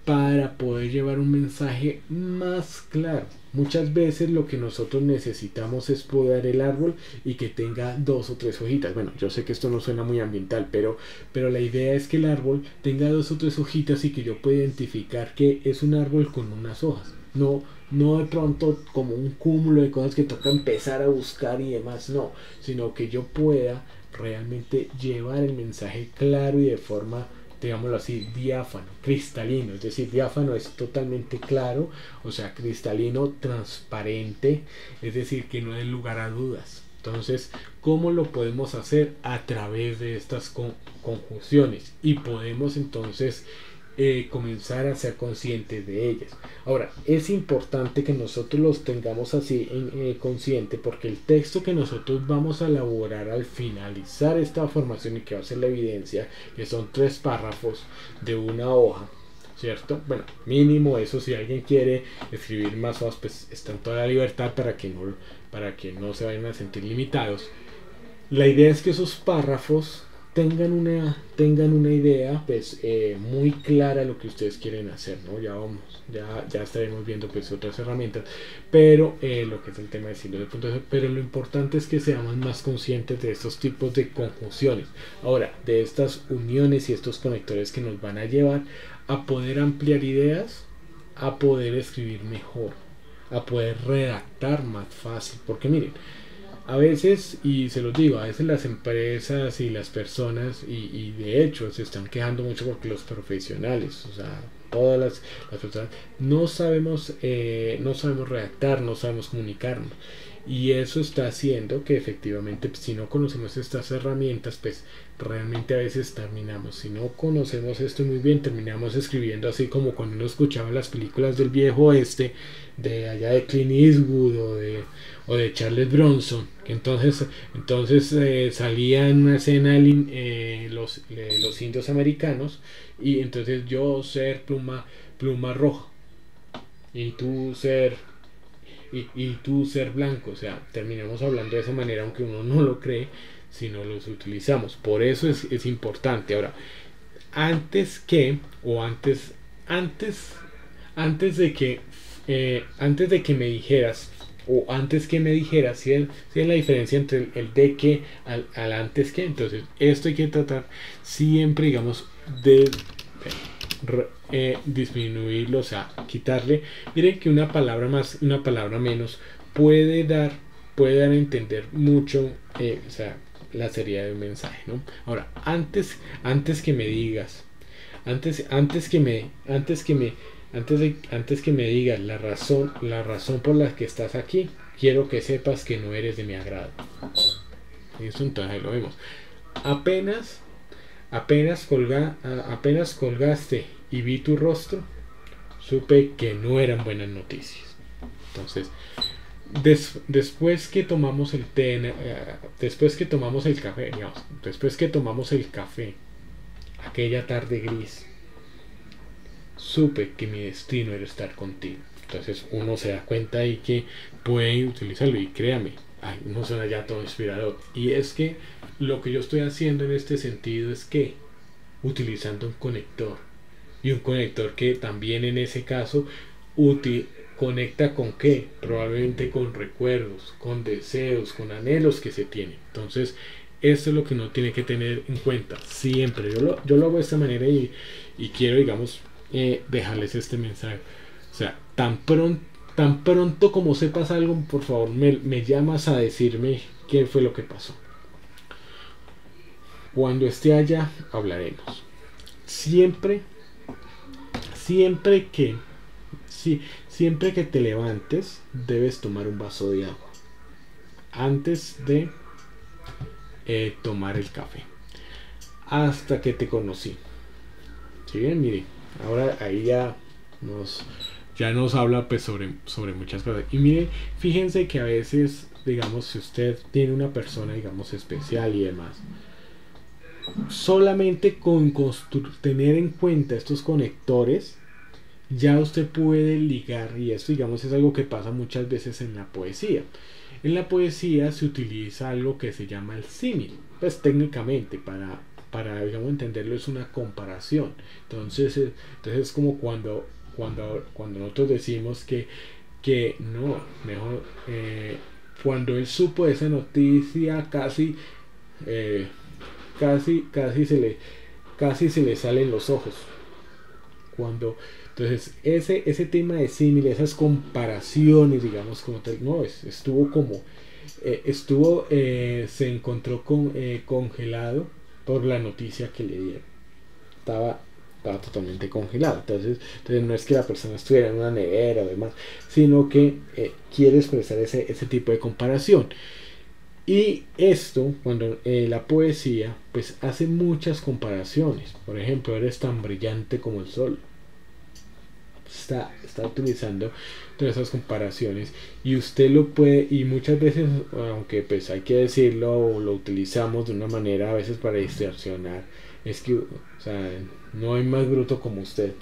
para poder llevar un mensaje más claro. Muchas veces lo que nosotros necesitamos es podar el árbol y que tenga 2 o 3 hojitas. Bueno, yo sé que esto no suena muy ambiental, pero la idea es que el árbol tenga 2 o 3 hojitas y que yo pueda identificar que es un árbol con unas hojas. No de pronto como un cúmulo de cosas que toca empezar a buscar y demás, no, sino que yo pueda realmente llevar el mensaje claro y de forma, digámoslo así, diáfano, cristalino. Es decir, diáfano es totalmente claro, o sea, cristalino, transparente, es decir, que no dé lugar a dudas. Entonces, ¿cómo lo podemos hacer? A través de estas conjunciones, y podemos entonces comenzar a ser conscientes de ellas. Ahora, es importante que nosotros los tengamos así consciente, porque el texto que nosotros vamos a elaborar al finalizar esta formación, y que va a ser la evidencia, que son 3 párrafos de una hoja, ¿cierto? Bueno, mínimo eso. Si alguien quiere escribir más hojas, pues está en toda la libertad para que no se vayan a sentir limitados. La idea es que esos párrafos tengan una idea pues muy clara de lo que ustedes quieren hacer, ¿no? Ya estaremos viendo pues otras herramientas, pero lo que es el tema de signos de puntuación, pero lo importante es que seamos más conscientes de estos tipos de conjunciones, ahora, de estas uniones y estos conectores que nos van a llevar a poder ampliar ideas, a poder escribir mejor, a poder redactar más fácil, porque miren, a veces, y se los digo, a veces las empresas y las personas, y de hecho se están quejando mucho porque los profesionales, o sea, todas las personas, no sabemos redactar, no sabemos comunicarnos. Y eso está haciendo que efectivamente, si no conocemos estas herramientas, pues realmente a veces terminamos, si no conocemos esto muy bien, terminamos escribiendo así como cuando uno escuchaba las películas del viejo oeste, de allá de Clint Eastwood o de Charles Bronson, que entonces salía en una escena los indios americanos, y entonces yo ser pluma roja y tú ser y tú ser blanco, o sea, terminamos hablando de esa manera aunque uno no lo cree si no los utilizamos. Por eso es importante. Ahora, antes que o antes de que me dijeras, o antes que me dijeras si es la diferencia entre el de que al antes que, entonces esto hay que tratar siempre, digamos, de disminuirlo, o sea, quitarle. Miren que una palabra más, una palabra menos puede dar a entender mucho, o sea, la seriedad del mensaje, ¿no? Ahora, antes que me digas, antes que me digas la razón por la que estás aquí, quiero que sepas que no eres de mi agrado. Eso entonces lo vemos. Apenas apenas colgaste y vi tu rostro, supe que no eran buenas noticias. Entonces, después que tomamos el té, después que tomamos el café, digamos, después que tomamos el café, aquella tarde gris, supe que mi destino era estar contigo. Entonces uno se da cuenta ahí que puede utilizarlo, y créame, uno suena ya todo inspirador. Y es que lo que yo estoy haciendo en este sentido es que utilizando un conector, y un conector que también en ese caso conecta con qué, probablemente con recuerdos, con deseos, con anhelos que se tienen. Entonces esto es lo que uno tiene que tener en cuenta siempre. Yo lo hago de esta manera, y quiero, digamos, dejarles este mensaje. O sea, tan pronto como sepas algo, por favor me llamas a decirme qué fue lo que pasó. Cuando esté allá hablaremos. Siempre que siempre que te levantes debes tomar un vaso de agua antes de tomar el café, hasta que te conocí. ¿Sí bien? Mire, ahora ahí ya nos habla pues sobre muchas cosas. Y mire, fíjense que a veces, digamos, si usted tiene una persona, digamos, especial y demás, solamente con tener en cuenta estos conectores, ya usted puede ligar. Y esto, digamos, es algo que pasa muchas veces en la poesía. En la poesía se utiliza algo que se llama el símil, pues técnicamente para digamos entenderlo, es una comparación. Entonces es como cuando nosotros decimos que no, mejor, cuando él supo esa noticia, casi se le salen los ojos. Entonces ese tema de símil, esas comparaciones, digamos, como tal, no, se encontró congelado por la noticia que le dieron. Estaba totalmente congelado. Entonces no es que la persona estuviera en una nevera o demás, sino que quiere expresar ese tipo de comparación. Y esto, cuando la poesía pues hace muchas comparaciones. Por ejemplo, eres tan brillante como el sol. Está utilizando todas esas comparaciones, y usted lo puede, y muchas veces, aunque pues hay que decirlo, lo utilizamos de una manera a veces para distorsionar. Es que, o sea, no hay más bruto como usted.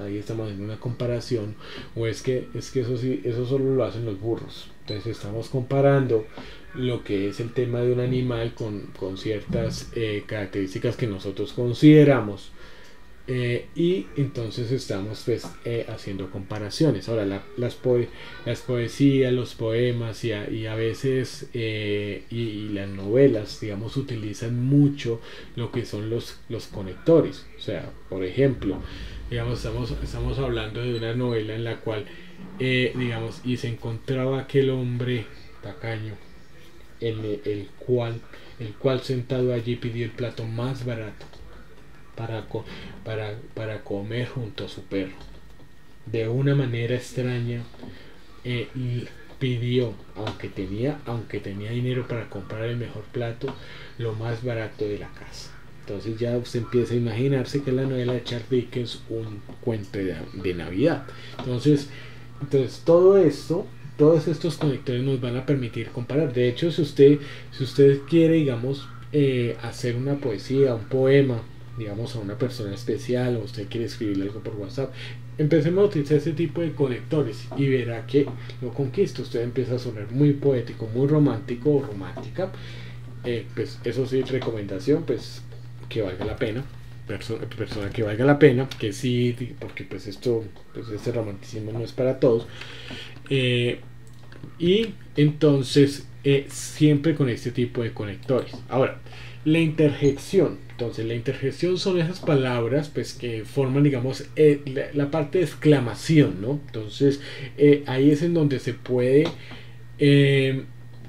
Ahí estamos haciendo una comparación. O es que eso sí, eso solo lo hacen los burros. Entonces estamos comparando lo que es el tema de un animal con ciertas características que nosotros consideramos. Y entonces estamos pues haciendo comparaciones. Ahora las poesías, los poemas y a veces y las novelas, digamos, utilizan mucho lo que son los conectores. O sea, por ejemplo, digamos, estamos hablando de una novela en la cual digamos, y se encontraba aquel hombre tacaño el cual sentado allí pidió el plato más barato para comer junto a su perro. De una manera extraña, pidió, aunque tenía dinero para comprar el mejor plato, lo más barato de la casa. Entonces ya usted empieza a imaginarse que la novela de Charles Dickens es un cuento de Navidad. Entonces todos estos conectores nos van a permitir comparar. De hecho, si usted quiere, digamos, hacer una poesía, un poema, digamos, a una persona especial, o usted quiere escribirle algo por WhatsApp, empecemos a utilizar ese tipo de conectores y verá que lo conquista. Usted empieza a sonar muy poético, muy romántico o romántica. Pues eso sí, recomendación, pues que valga la pena. Persona que valga la pena, que sí, porque pues este romanticismo no es para todos. Y entonces siempre con este tipo de conectores. Ahora, la interjección. Entonces la interjección son esas palabras pues que forman, digamos, la parte de exclamación, ¿no? Entonces ahí es en donde se puede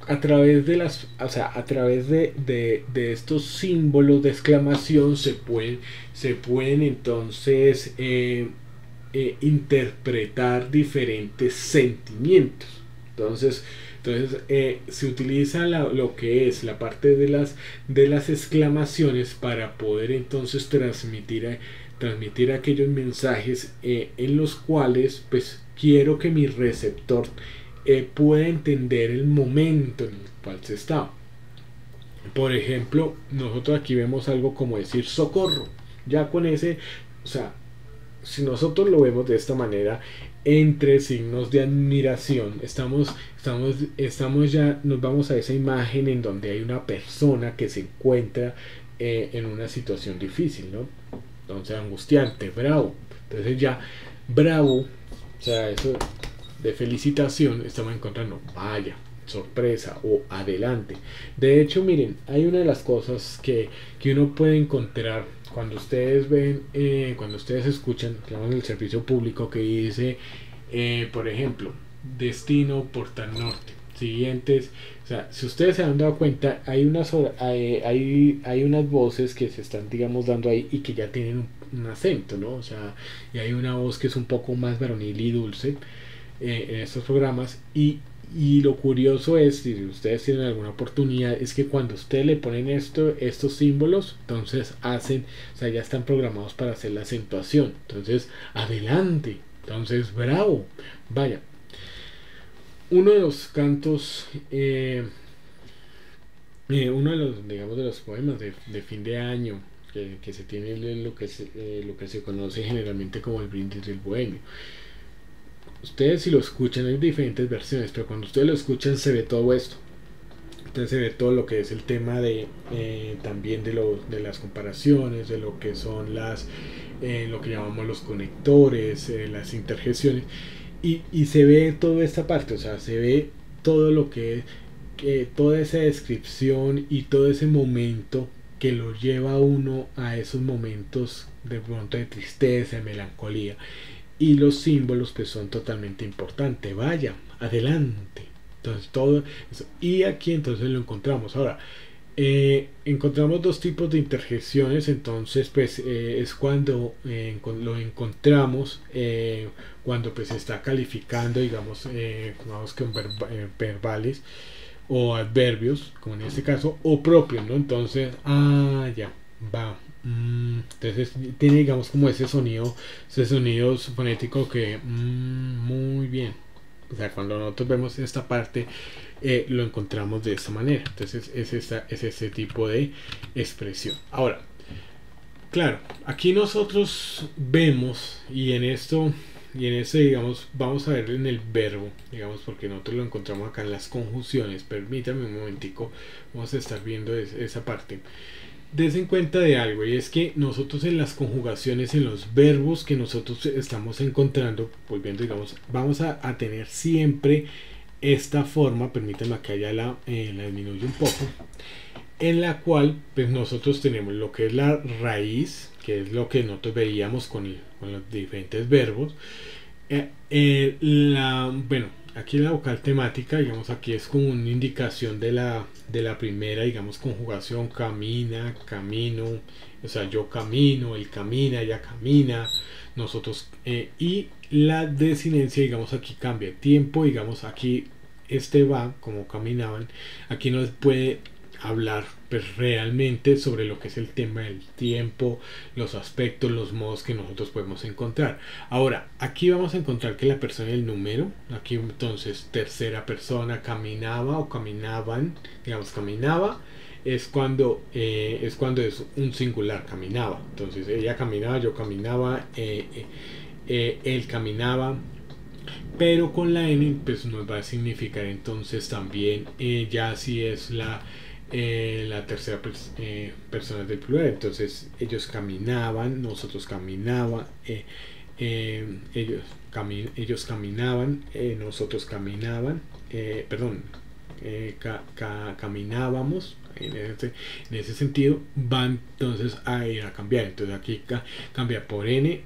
a través de estos símbolos de exclamación se pueden entonces interpretar diferentes sentimientos. Entonces se utiliza lo que es la parte de las exclamaciones para poder entonces transmitir aquellos mensajes en los cuales pues quiero que mi receptor pueda entender el momento en el cual se está. Por ejemplo, nosotros aquí vemos algo como decir socorro. Ya con ese, o sea, si nosotros lo vemos de esta manera, entre signos de admiración, estamos ya, nos vamos a esa imagen en donde hay una persona que se encuentra en una situación difícil, ¿no? Entonces, angustiante, bravo. Entonces ya, bravo, o sea, eso de felicitación, estamos encontrando, vaya, sorpresa o adelante. De hecho, miren, hay una de las cosas que uno puede encontrar cuando ustedes cuando ustedes escuchan, digamos, el servicio público que dice, por ejemplo, destino Portal Norte, siguientes. O sea, si ustedes se han dado cuenta, hay unas voces que se están, digamos, dando ahí y que ya tienen un acento, ¿no? O sea, y hay una voz que es un poco más varonil y dulce en estos programas. Y lo curioso es, si ustedes tienen alguna oportunidad, es que cuando ustedes le ponen estos símbolos, entonces o sea, ya están programados para hacer la acentuación. Entonces, adelante. Entonces, bravo. Vaya. Uno de los cantos, uno de los, digamos, de los poemas de fin de año que se tiene lo que se conoce generalmente como el brindis del bohemio. Ustedes si lo escuchan hay diferentes versiones, pero cuando ustedes lo escuchan se ve todo esto. Entonces se ve todo lo que es el tema de también de las comparaciones, de lo que son lo que llamamos los conectores, las interjecciones, y se ve toda esta parte, o sea, se ve todo lo que toda esa descripción y todo ese momento que lo lleva a uno a esos momentos de pronto de tristeza, de melancolía. Y los símbolos pues son totalmente importantes. Vaya, adelante. Entonces todo eso. Y aquí entonces lo encontramos. Ahora, encontramos dos tipos de interjecciones. Entonces pues es cuando lo encontramos cuando pues se está calificando, digamos, con verbales o adverbios, como en este caso, o propios, ¿no? Entonces, ya, va. Entonces tiene, digamos, como ese sonido fonético que muy bien. O sea, cuando nosotros vemos esta parte lo encontramos de esta manera. Entonces es ese tipo de expresión. Ahora, claro, aquí nosotros vemos, y en esto y en ese, digamos, vamos a ver en el verbo, digamos, porque nosotros lo encontramos acá en las conjunciones. Permítame un momentico, vamos a estar viendo esa parte. Des en cuenta de algo, y es que nosotros en las conjugaciones, en los verbos que nosotros estamos encontrando, volviendo, digamos, vamos a tener siempre esta forma. Permítanme que haya la disminuyo un poco, en la cual pues nosotros tenemos lo que es la raíz, que es lo que nosotros veíamos con los diferentes verbos. Bueno, aquí la vocal temática, digamos, aquí es como una indicación de la primera, digamos, conjugación: camina, camino, o sea, yo camino, él camina, ella camina, nosotros, y la desinencia, digamos, aquí cambia tiempo, digamos, aquí va como caminaban. Aquí nos puede hablar pues realmente sobre lo que es el tema del tiempo, los aspectos, los modos que nosotros podemos encontrar. Ahora, aquí vamos a encontrar que la persona y el número, aquí entonces tercera persona, caminaba o caminaban, digamos, caminaba es cuando es un singular, caminaba. Entonces ella caminaba, yo caminaba, él caminaba. Pero con la N pues nos va a significar entonces también, ya si es la tercera persona del plural. Entonces ellos caminaban, nosotros caminaba, ellos caminaban, nosotros caminaban, perdón, caminábamos. En ese sentido van entonces a ir a cambiar. Entonces aquí cambia por N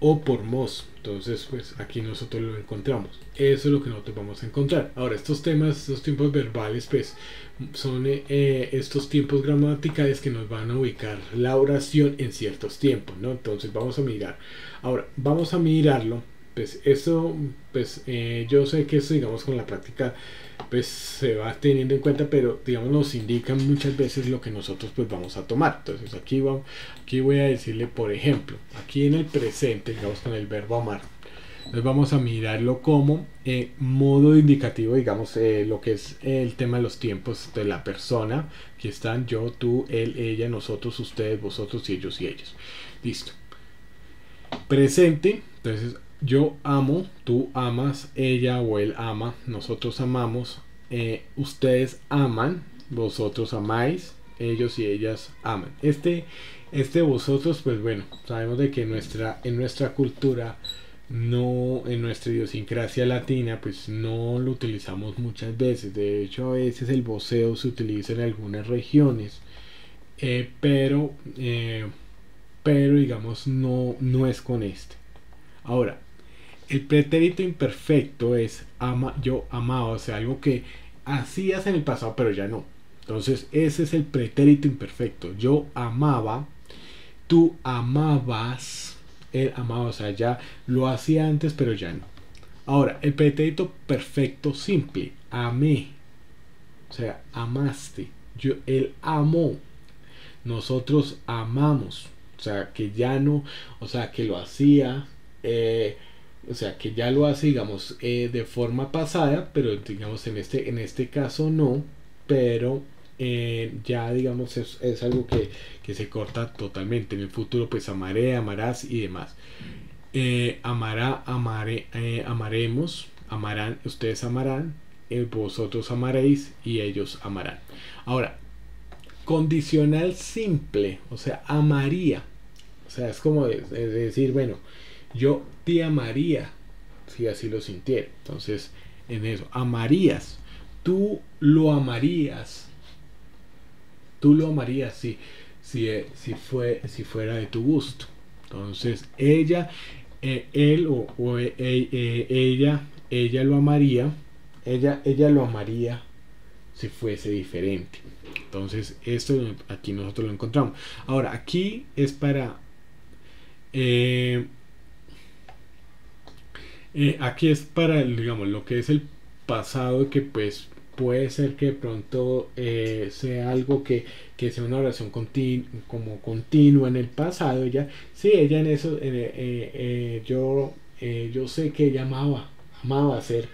o por mos. Entonces pues aquí nosotros lo encontramos. Eso es lo que nosotros vamos a encontrar. Ahora, estos temas, estos tiempos verbales, pues son estos tiempos gramaticales que nos van a ubicar la oración en ciertos tiempos, ¿no? Entonces vamos a mirar. Ahora, vamos a mirarlo. Pues esto, pues yo sé que esto, digamos, con la práctica pues se va teniendo en cuenta, pero digamos nos indican muchas veces lo que nosotros pues vamos a tomar. Entonces aquí voy a decirle, por ejemplo, aquí en el presente, digamos, con el verbo amar, entonces vamos a mirarlo como modo indicativo, digamos, lo que es el tema de los tiempos de la persona. Aquí están: yo, tú, él, ella, nosotros, ustedes, vosotros, y ellos y ellas. Listo. Presente, entonces yo amo, tú amas, ella o él ama, nosotros amamos, ustedes aman, vosotros amáis, ellos y ellas aman. Este vosotros, pues bueno, sabemos de que en nuestra cultura, no, en nuestra idiosincrasia latina, pues no lo utilizamos muchas veces. De hecho, a veces el voceo se utiliza en algunas regiones, pero digamos no es con este. Ahora, el pretérito imperfecto es yo amaba, o sea, algo que hacías en el pasado pero ya no. Entonces ese es el pretérito imperfecto: yo amaba, tú amabas, él amaba, o sea, ya lo hacía antes pero ya no. Ahora, el pretérito perfecto simple: amé, o sea, amaste, él amó, nosotros amamos, o sea, que ya no, o sea, que lo hacía, o sea, que ya lo hace, digamos, de forma pasada, pero digamos en este caso no, pero ya, digamos, es algo que se corta totalmente. En el futuro pues amaré, amarás y demás. Amará, amaré, amaremos, amarán, ustedes amarán, vosotros amaréis y ellos amarán. Ahora, condicional simple, o sea, amaría, o sea, es como decir, bueno, yo te amaría si así lo sintiera. Entonces, en eso, amarías, tú lo amarías si fuera de tu gusto. Entonces, él ella lo amaría, ella lo amaría si fuese diferente. Entonces esto aquí nosotros lo encontramos. Ahora aquí es para aquí es para, digamos, lo que es el pasado, que pues puede ser que de pronto sea algo que sea una oración como continua en el pasado. Ella en eso, yo sé que ella amaba hacer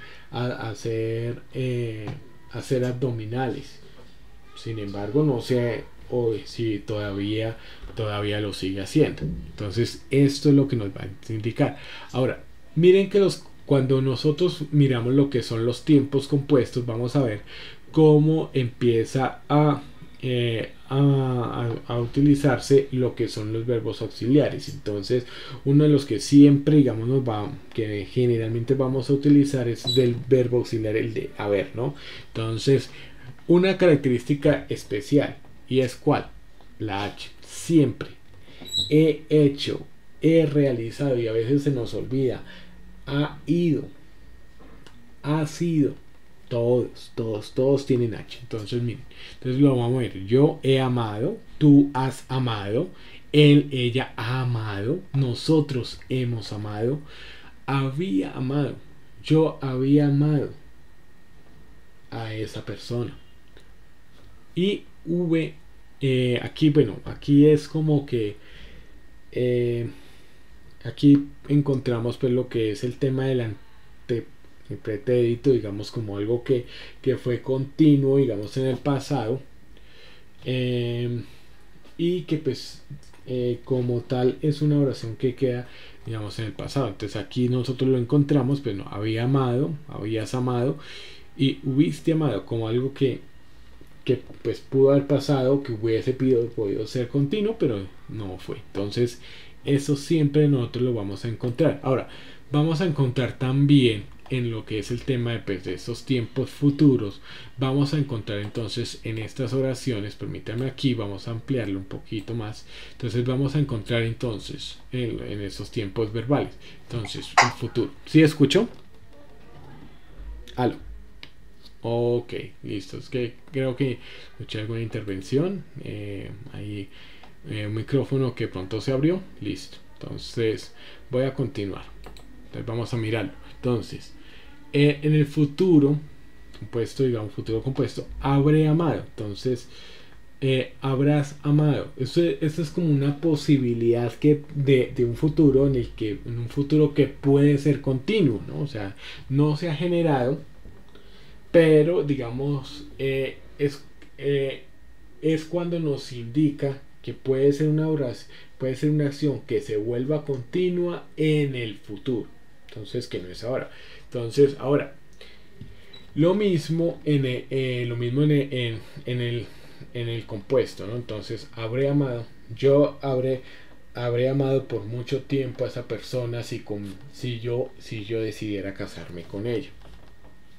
abdominales. Sin embargo, no sé hoy si todavía lo sigue haciendo. Entonces esto es lo que nos va a indicar. Ahora, Miren que cuando nosotros miramos lo que son los tiempos compuestos, vamos a ver cómo empieza a utilizarse lo que son los verbos auxiliares. Entonces, uno de los que siempre, digamos, que generalmente vamos a utilizar es del verbo auxiliar, el de haber, ¿no? Entonces, una característica especial, ¿y es cuál? La H. Siempre he hecho, he realizado, y a veces se nos olvida, ha ido, ha sido. Todos tienen H. Entonces, miren, entonces lo vamos a ver. Yo he amado, tú has amado, él, ella ha amado, nosotros hemos amado, había amado, yo había amado a esa persona. Y aquí, bueno, aquí es como que aquí encontramos pues lo que es el tema del el pretérito, digamos, como algo que fue continuo, digamos, en el pasado, y que pues como tal es una oración que queda, digamos, en el pasado. Entonces aquí nosotros lo encontramos, pues no, había amado, habías amado y hubiste amado, como algo que pues pudo haber pasado, que hubiese podido ser continuo, pero no fue. Entonces eso siempre nosotros lo vamos a encontrar. Ahora vamos a encontrar también en lo que es el tema de, pues, de estos tiempos futuros, vamos a encontrar entonces en estas oraciones, permítanme aquí, vamos a ampliarlo un poquito más. Entonces vamos a encontrar entonces en estos tiempos verbales, entonces el futuro. ¿Sí escucho? Aló. Ok, listo. Es que creo que escuché alguna intervención. Ahí un micrófono que pronto se abrió. Listo. Entonces voy a continuar. Entonces vamos a mirarlo. Entonces, en el futuro compuesto, digamos futuro compuesto, habré amado. Entonces, habrás amado. Esto es como una posibilidad de un futuro en un futuro que puede ser continuo, ¿no? O sea, no se ha generado, pero digamos es cuando nos indica que puede ser puede ser una acción que se vuelva continua en el futuro, entonces que no es ahora. Entonces ahora lo mismo en el compuesto, ¿no? Entonces habré amado, yo habré amado por mucho tiempo a esa persona si yo decidiera casarme con ella.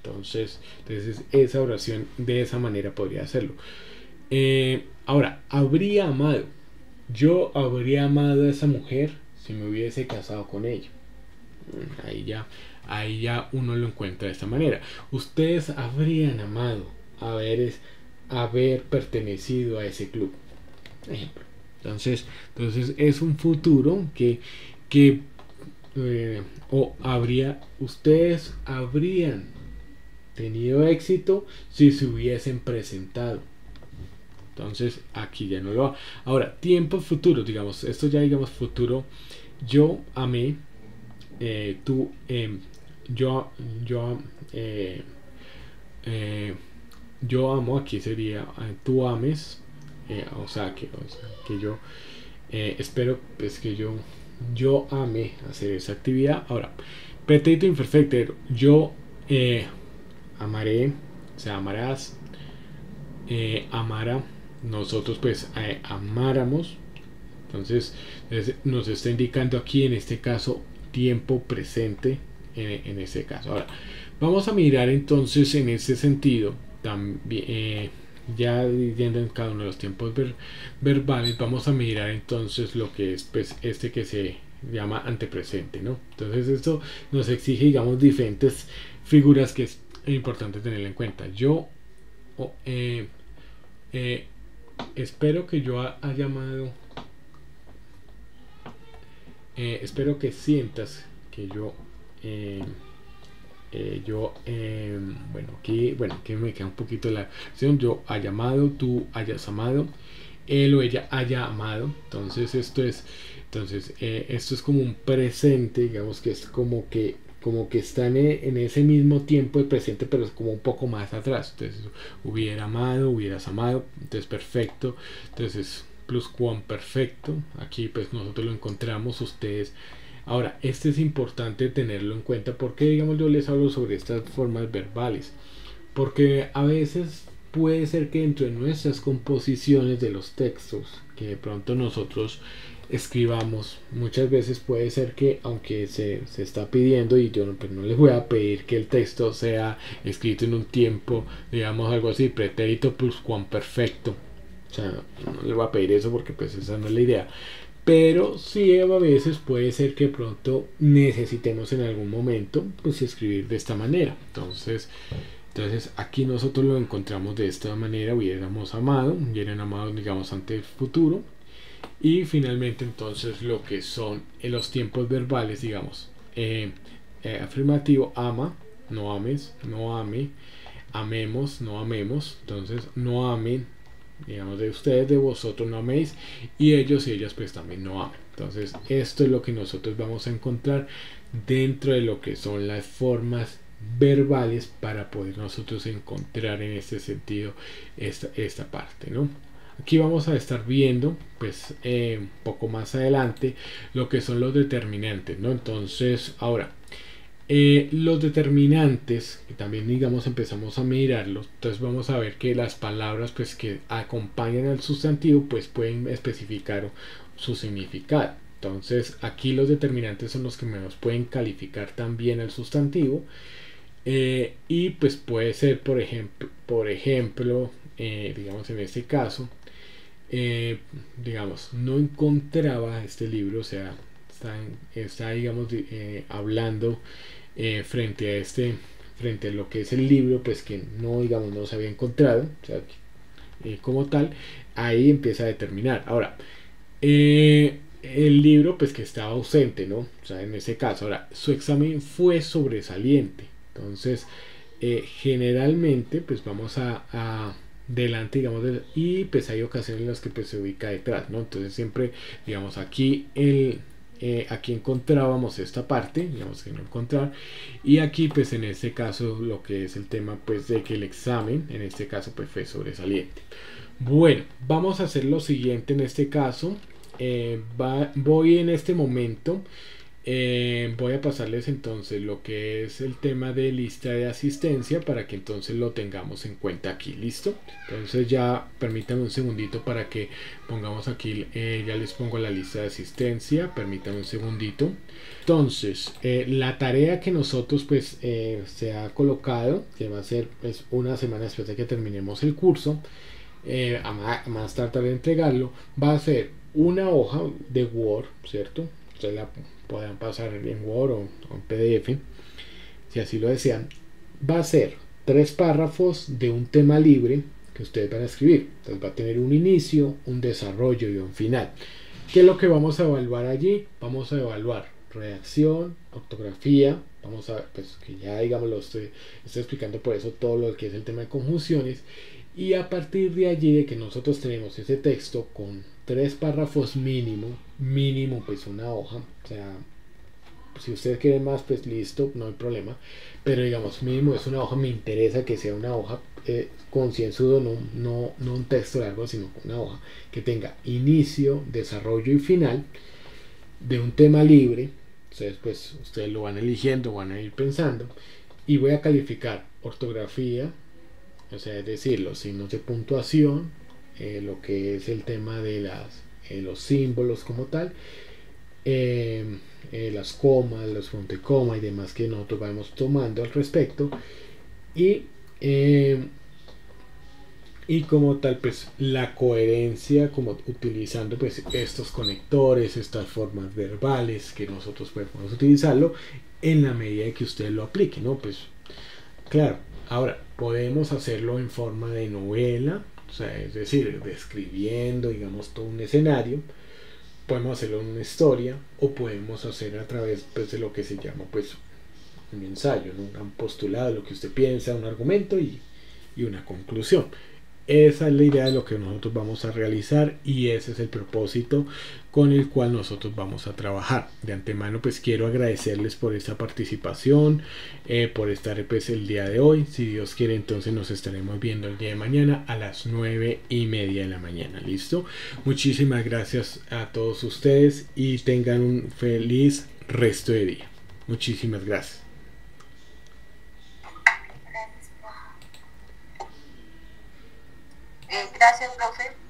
Entonces esa oración de esa manera podría hacerlo. Ahora, habría amado. Yo habría amado a esa mujer si me hubiese casado con ella. Ahí ya uno lo encuentra de esta manera. Ustedes habrían amado haber pertenecido a ese club. Ejemplo. Entonces es un futuro que ustedes habrían tenido éxito si se hubiesen presentado. Entonces aquí ya no lo va. Ahora, tiempos futuros, digamos, esto ya digamos futuro. Yo amé, tú, yo amo, aquí sería tú ames, o sea que yo espero pues que yo ame hacer esa actividad. Ahora, pretérito imperfecto, yo amaré, o sea, amarás, amara, nosotros pues amáramos. Entonces nos está indicando aquí en este caso tiempo presente en este caso. Ahora vamos a mirar entonces en ese sentido también, ya viendo en cada uno de los tiempos verbales, vamos a mirar entonces lo que es pues este que se llama antepresente, ¿no? Entonces esto nos exige, digamos, diferentes figuras que es importante tener en cuenta. Yo espero que yo haya amado, espero que sientas que bueno, aquí me queda un poquito la acción. Yo haya amado, tú hayas amado, él o ella haya amado. Entonces esto es como un presente, digamos que es como que está en ese mismo tiempo de presente, pero es como un poco más atrás. Entonces hubiera amado, hubieras amado. Entonces perfecto. Entonces pluscuamperfecto. Aquí pues nosotros lo encontramos. Ustedes Ahora, este es importante tenerlo en cuenta porque, digamos, yo les hablo sobre estas formas verbales, porque a veces puede ser que dentro de nuestras composiciones de los textos que de pronto nosotros escribamos, muchas veces puede ser que aunque se está pidiendo, y yo no, pues no les voy a pedir que el texto sea escrito en un tiempo, digamos algo así, pretérito pluscuamperfecto, o sea, no les voy a pedir eso porque pues esa no es la idea, pero sí a veces puede ser que pronto necesitemos en algún momento pues escribir de esta manera. Entonces aquí nosotros lo encontramos de esta manera: hubiéramos amado, hubieran amado, digamos, ante el futuro. Y finalmente entonces lo que son los tiempos verbales, digamos, afirmativo: ama, no ames, no ame, amemos, no amemos. Entonces no amen, digamos, de ustedes, de vosotros no améis, y ellos y ellas pues también no amen. Entonces esto es lo que nosotros vamos a encontrar dentro de lo que son las formas verbales para poder nosotros encontrar en este sentido esta parte, ¿no? Aquí vamos a estar viendo pues un poco más adelante lo que son los determinantes, ¿no? Entonces ahora los determinantes, que también digamos empezamos a mirarlos, entonces vamos a ver que las palabras pues que acompañan al sustantivo pues pueden especificar su significado. Entonces aquí los determinantes son los que nos pueden calificar también al sustantivo, y pues puede ser por ejemplo, digamos en este caso, digamos, no encontraba este libro, o sea, está digamos, hablando frente a lo que es el libro, pues que no, digamos, no se había encontrado, o sea, como tal, ahí empieza a determinar. Ahora, el libro, pues que estaba ausente, ¿no? O sea, en ese caso, ahora, su examen fue sobresaliente. Entonces, generalmente, pues vamos a delante, digamos, y pues hay ocasiones en las que pues se ubica detrás, ¿no? Entonces siempre, digamos, aquí aquí encontrábamos esta parte, digamos que no encontrar, y aquí pues en este caso lo que es el tema pues de que el examen en este caso pues fue sobresaliente. Bueno, vamos a hacer lo siguiente en este caso. Voy en este momento, voy a pasarles entonces lo que es el tema de lista de asistencia para que entonces lo tengamos en cuenta aquí. ¿Listo? Entonces ya permítanme un segundito para que pongamos aquí, ya les pongo la lista de asistencia, permítanme un segundito. Entonces la tarea que nosotros pues se ha colocado, que va a ser pues una semana después de que terminemos el curso, a más tratar de entregarlo, va a ser una hoja de Word, ¿cierto? Ustedes la podrán pasar en Word o en PDF, si así lo desean. Va a ser 3 párrafos de un tema libre que ustedes van a escribir. Entonces va a tener un inicio, un desarrollo y un final. ¿Qué es lo que vamos a evaluar allí? Vamos a evaluar redacción, ortografía. Vamos a, pues que ya digamos lo estoy explicando por eso todo lo que es el tema de conjunciones. Y a partir de allí, de que nosotros tenemos ese texto con 3 párrafos mínimo pues una hoja, o sea, si ustedes quieren más pues listo, no hay problema, pero digamos mínimo es una hoja. Me interesa que sea una hoja concienzudo, no un texto largo, sino una hoja que tenga inicio, desarrollo y final de un tema libre. Entonces pues ustedes lo van eligiendo, van a ir pensando, y voy a calificar ortografía, o sea, es decir, los signos de puntuación, lo que es el tema de los símbolos como tal, las comas, los puntos de coma y demás que nosotros vamos tomando al respecto, y como tal pues la coherencia, como utilizando pues estos conectores, estas formas verbales que nosotros podemos utilizarlo en la medida de que usted lo aplique, ¿no? Pues claro, ahora podemos hacerlo en forma de novela, o sea, es decir, describiendo, digamos, todo un escenario. Podemos hacerlo en una historia, o podemos hacer a través pues, de lo que se llama pues un ensayo, ¿no? Un postulado, lo que usted piensa, un argumento y una conclusión. Esa es la idea de lo que nosotros vamos a realizar, y ese es el propósito con el cual nosotros vamos a trabajar. De antemano pues quiero agradecerles por esta participación, por estar pues el día de hoy. Si Dios quiere entonces nos estaremos viendo el día de mañana a las 9:30 de la mañana. ¿Listo? Muchísimas gracias a todos ustedes y tengan un feliz resto de día. Muchísimas gracias. Gracias, profe.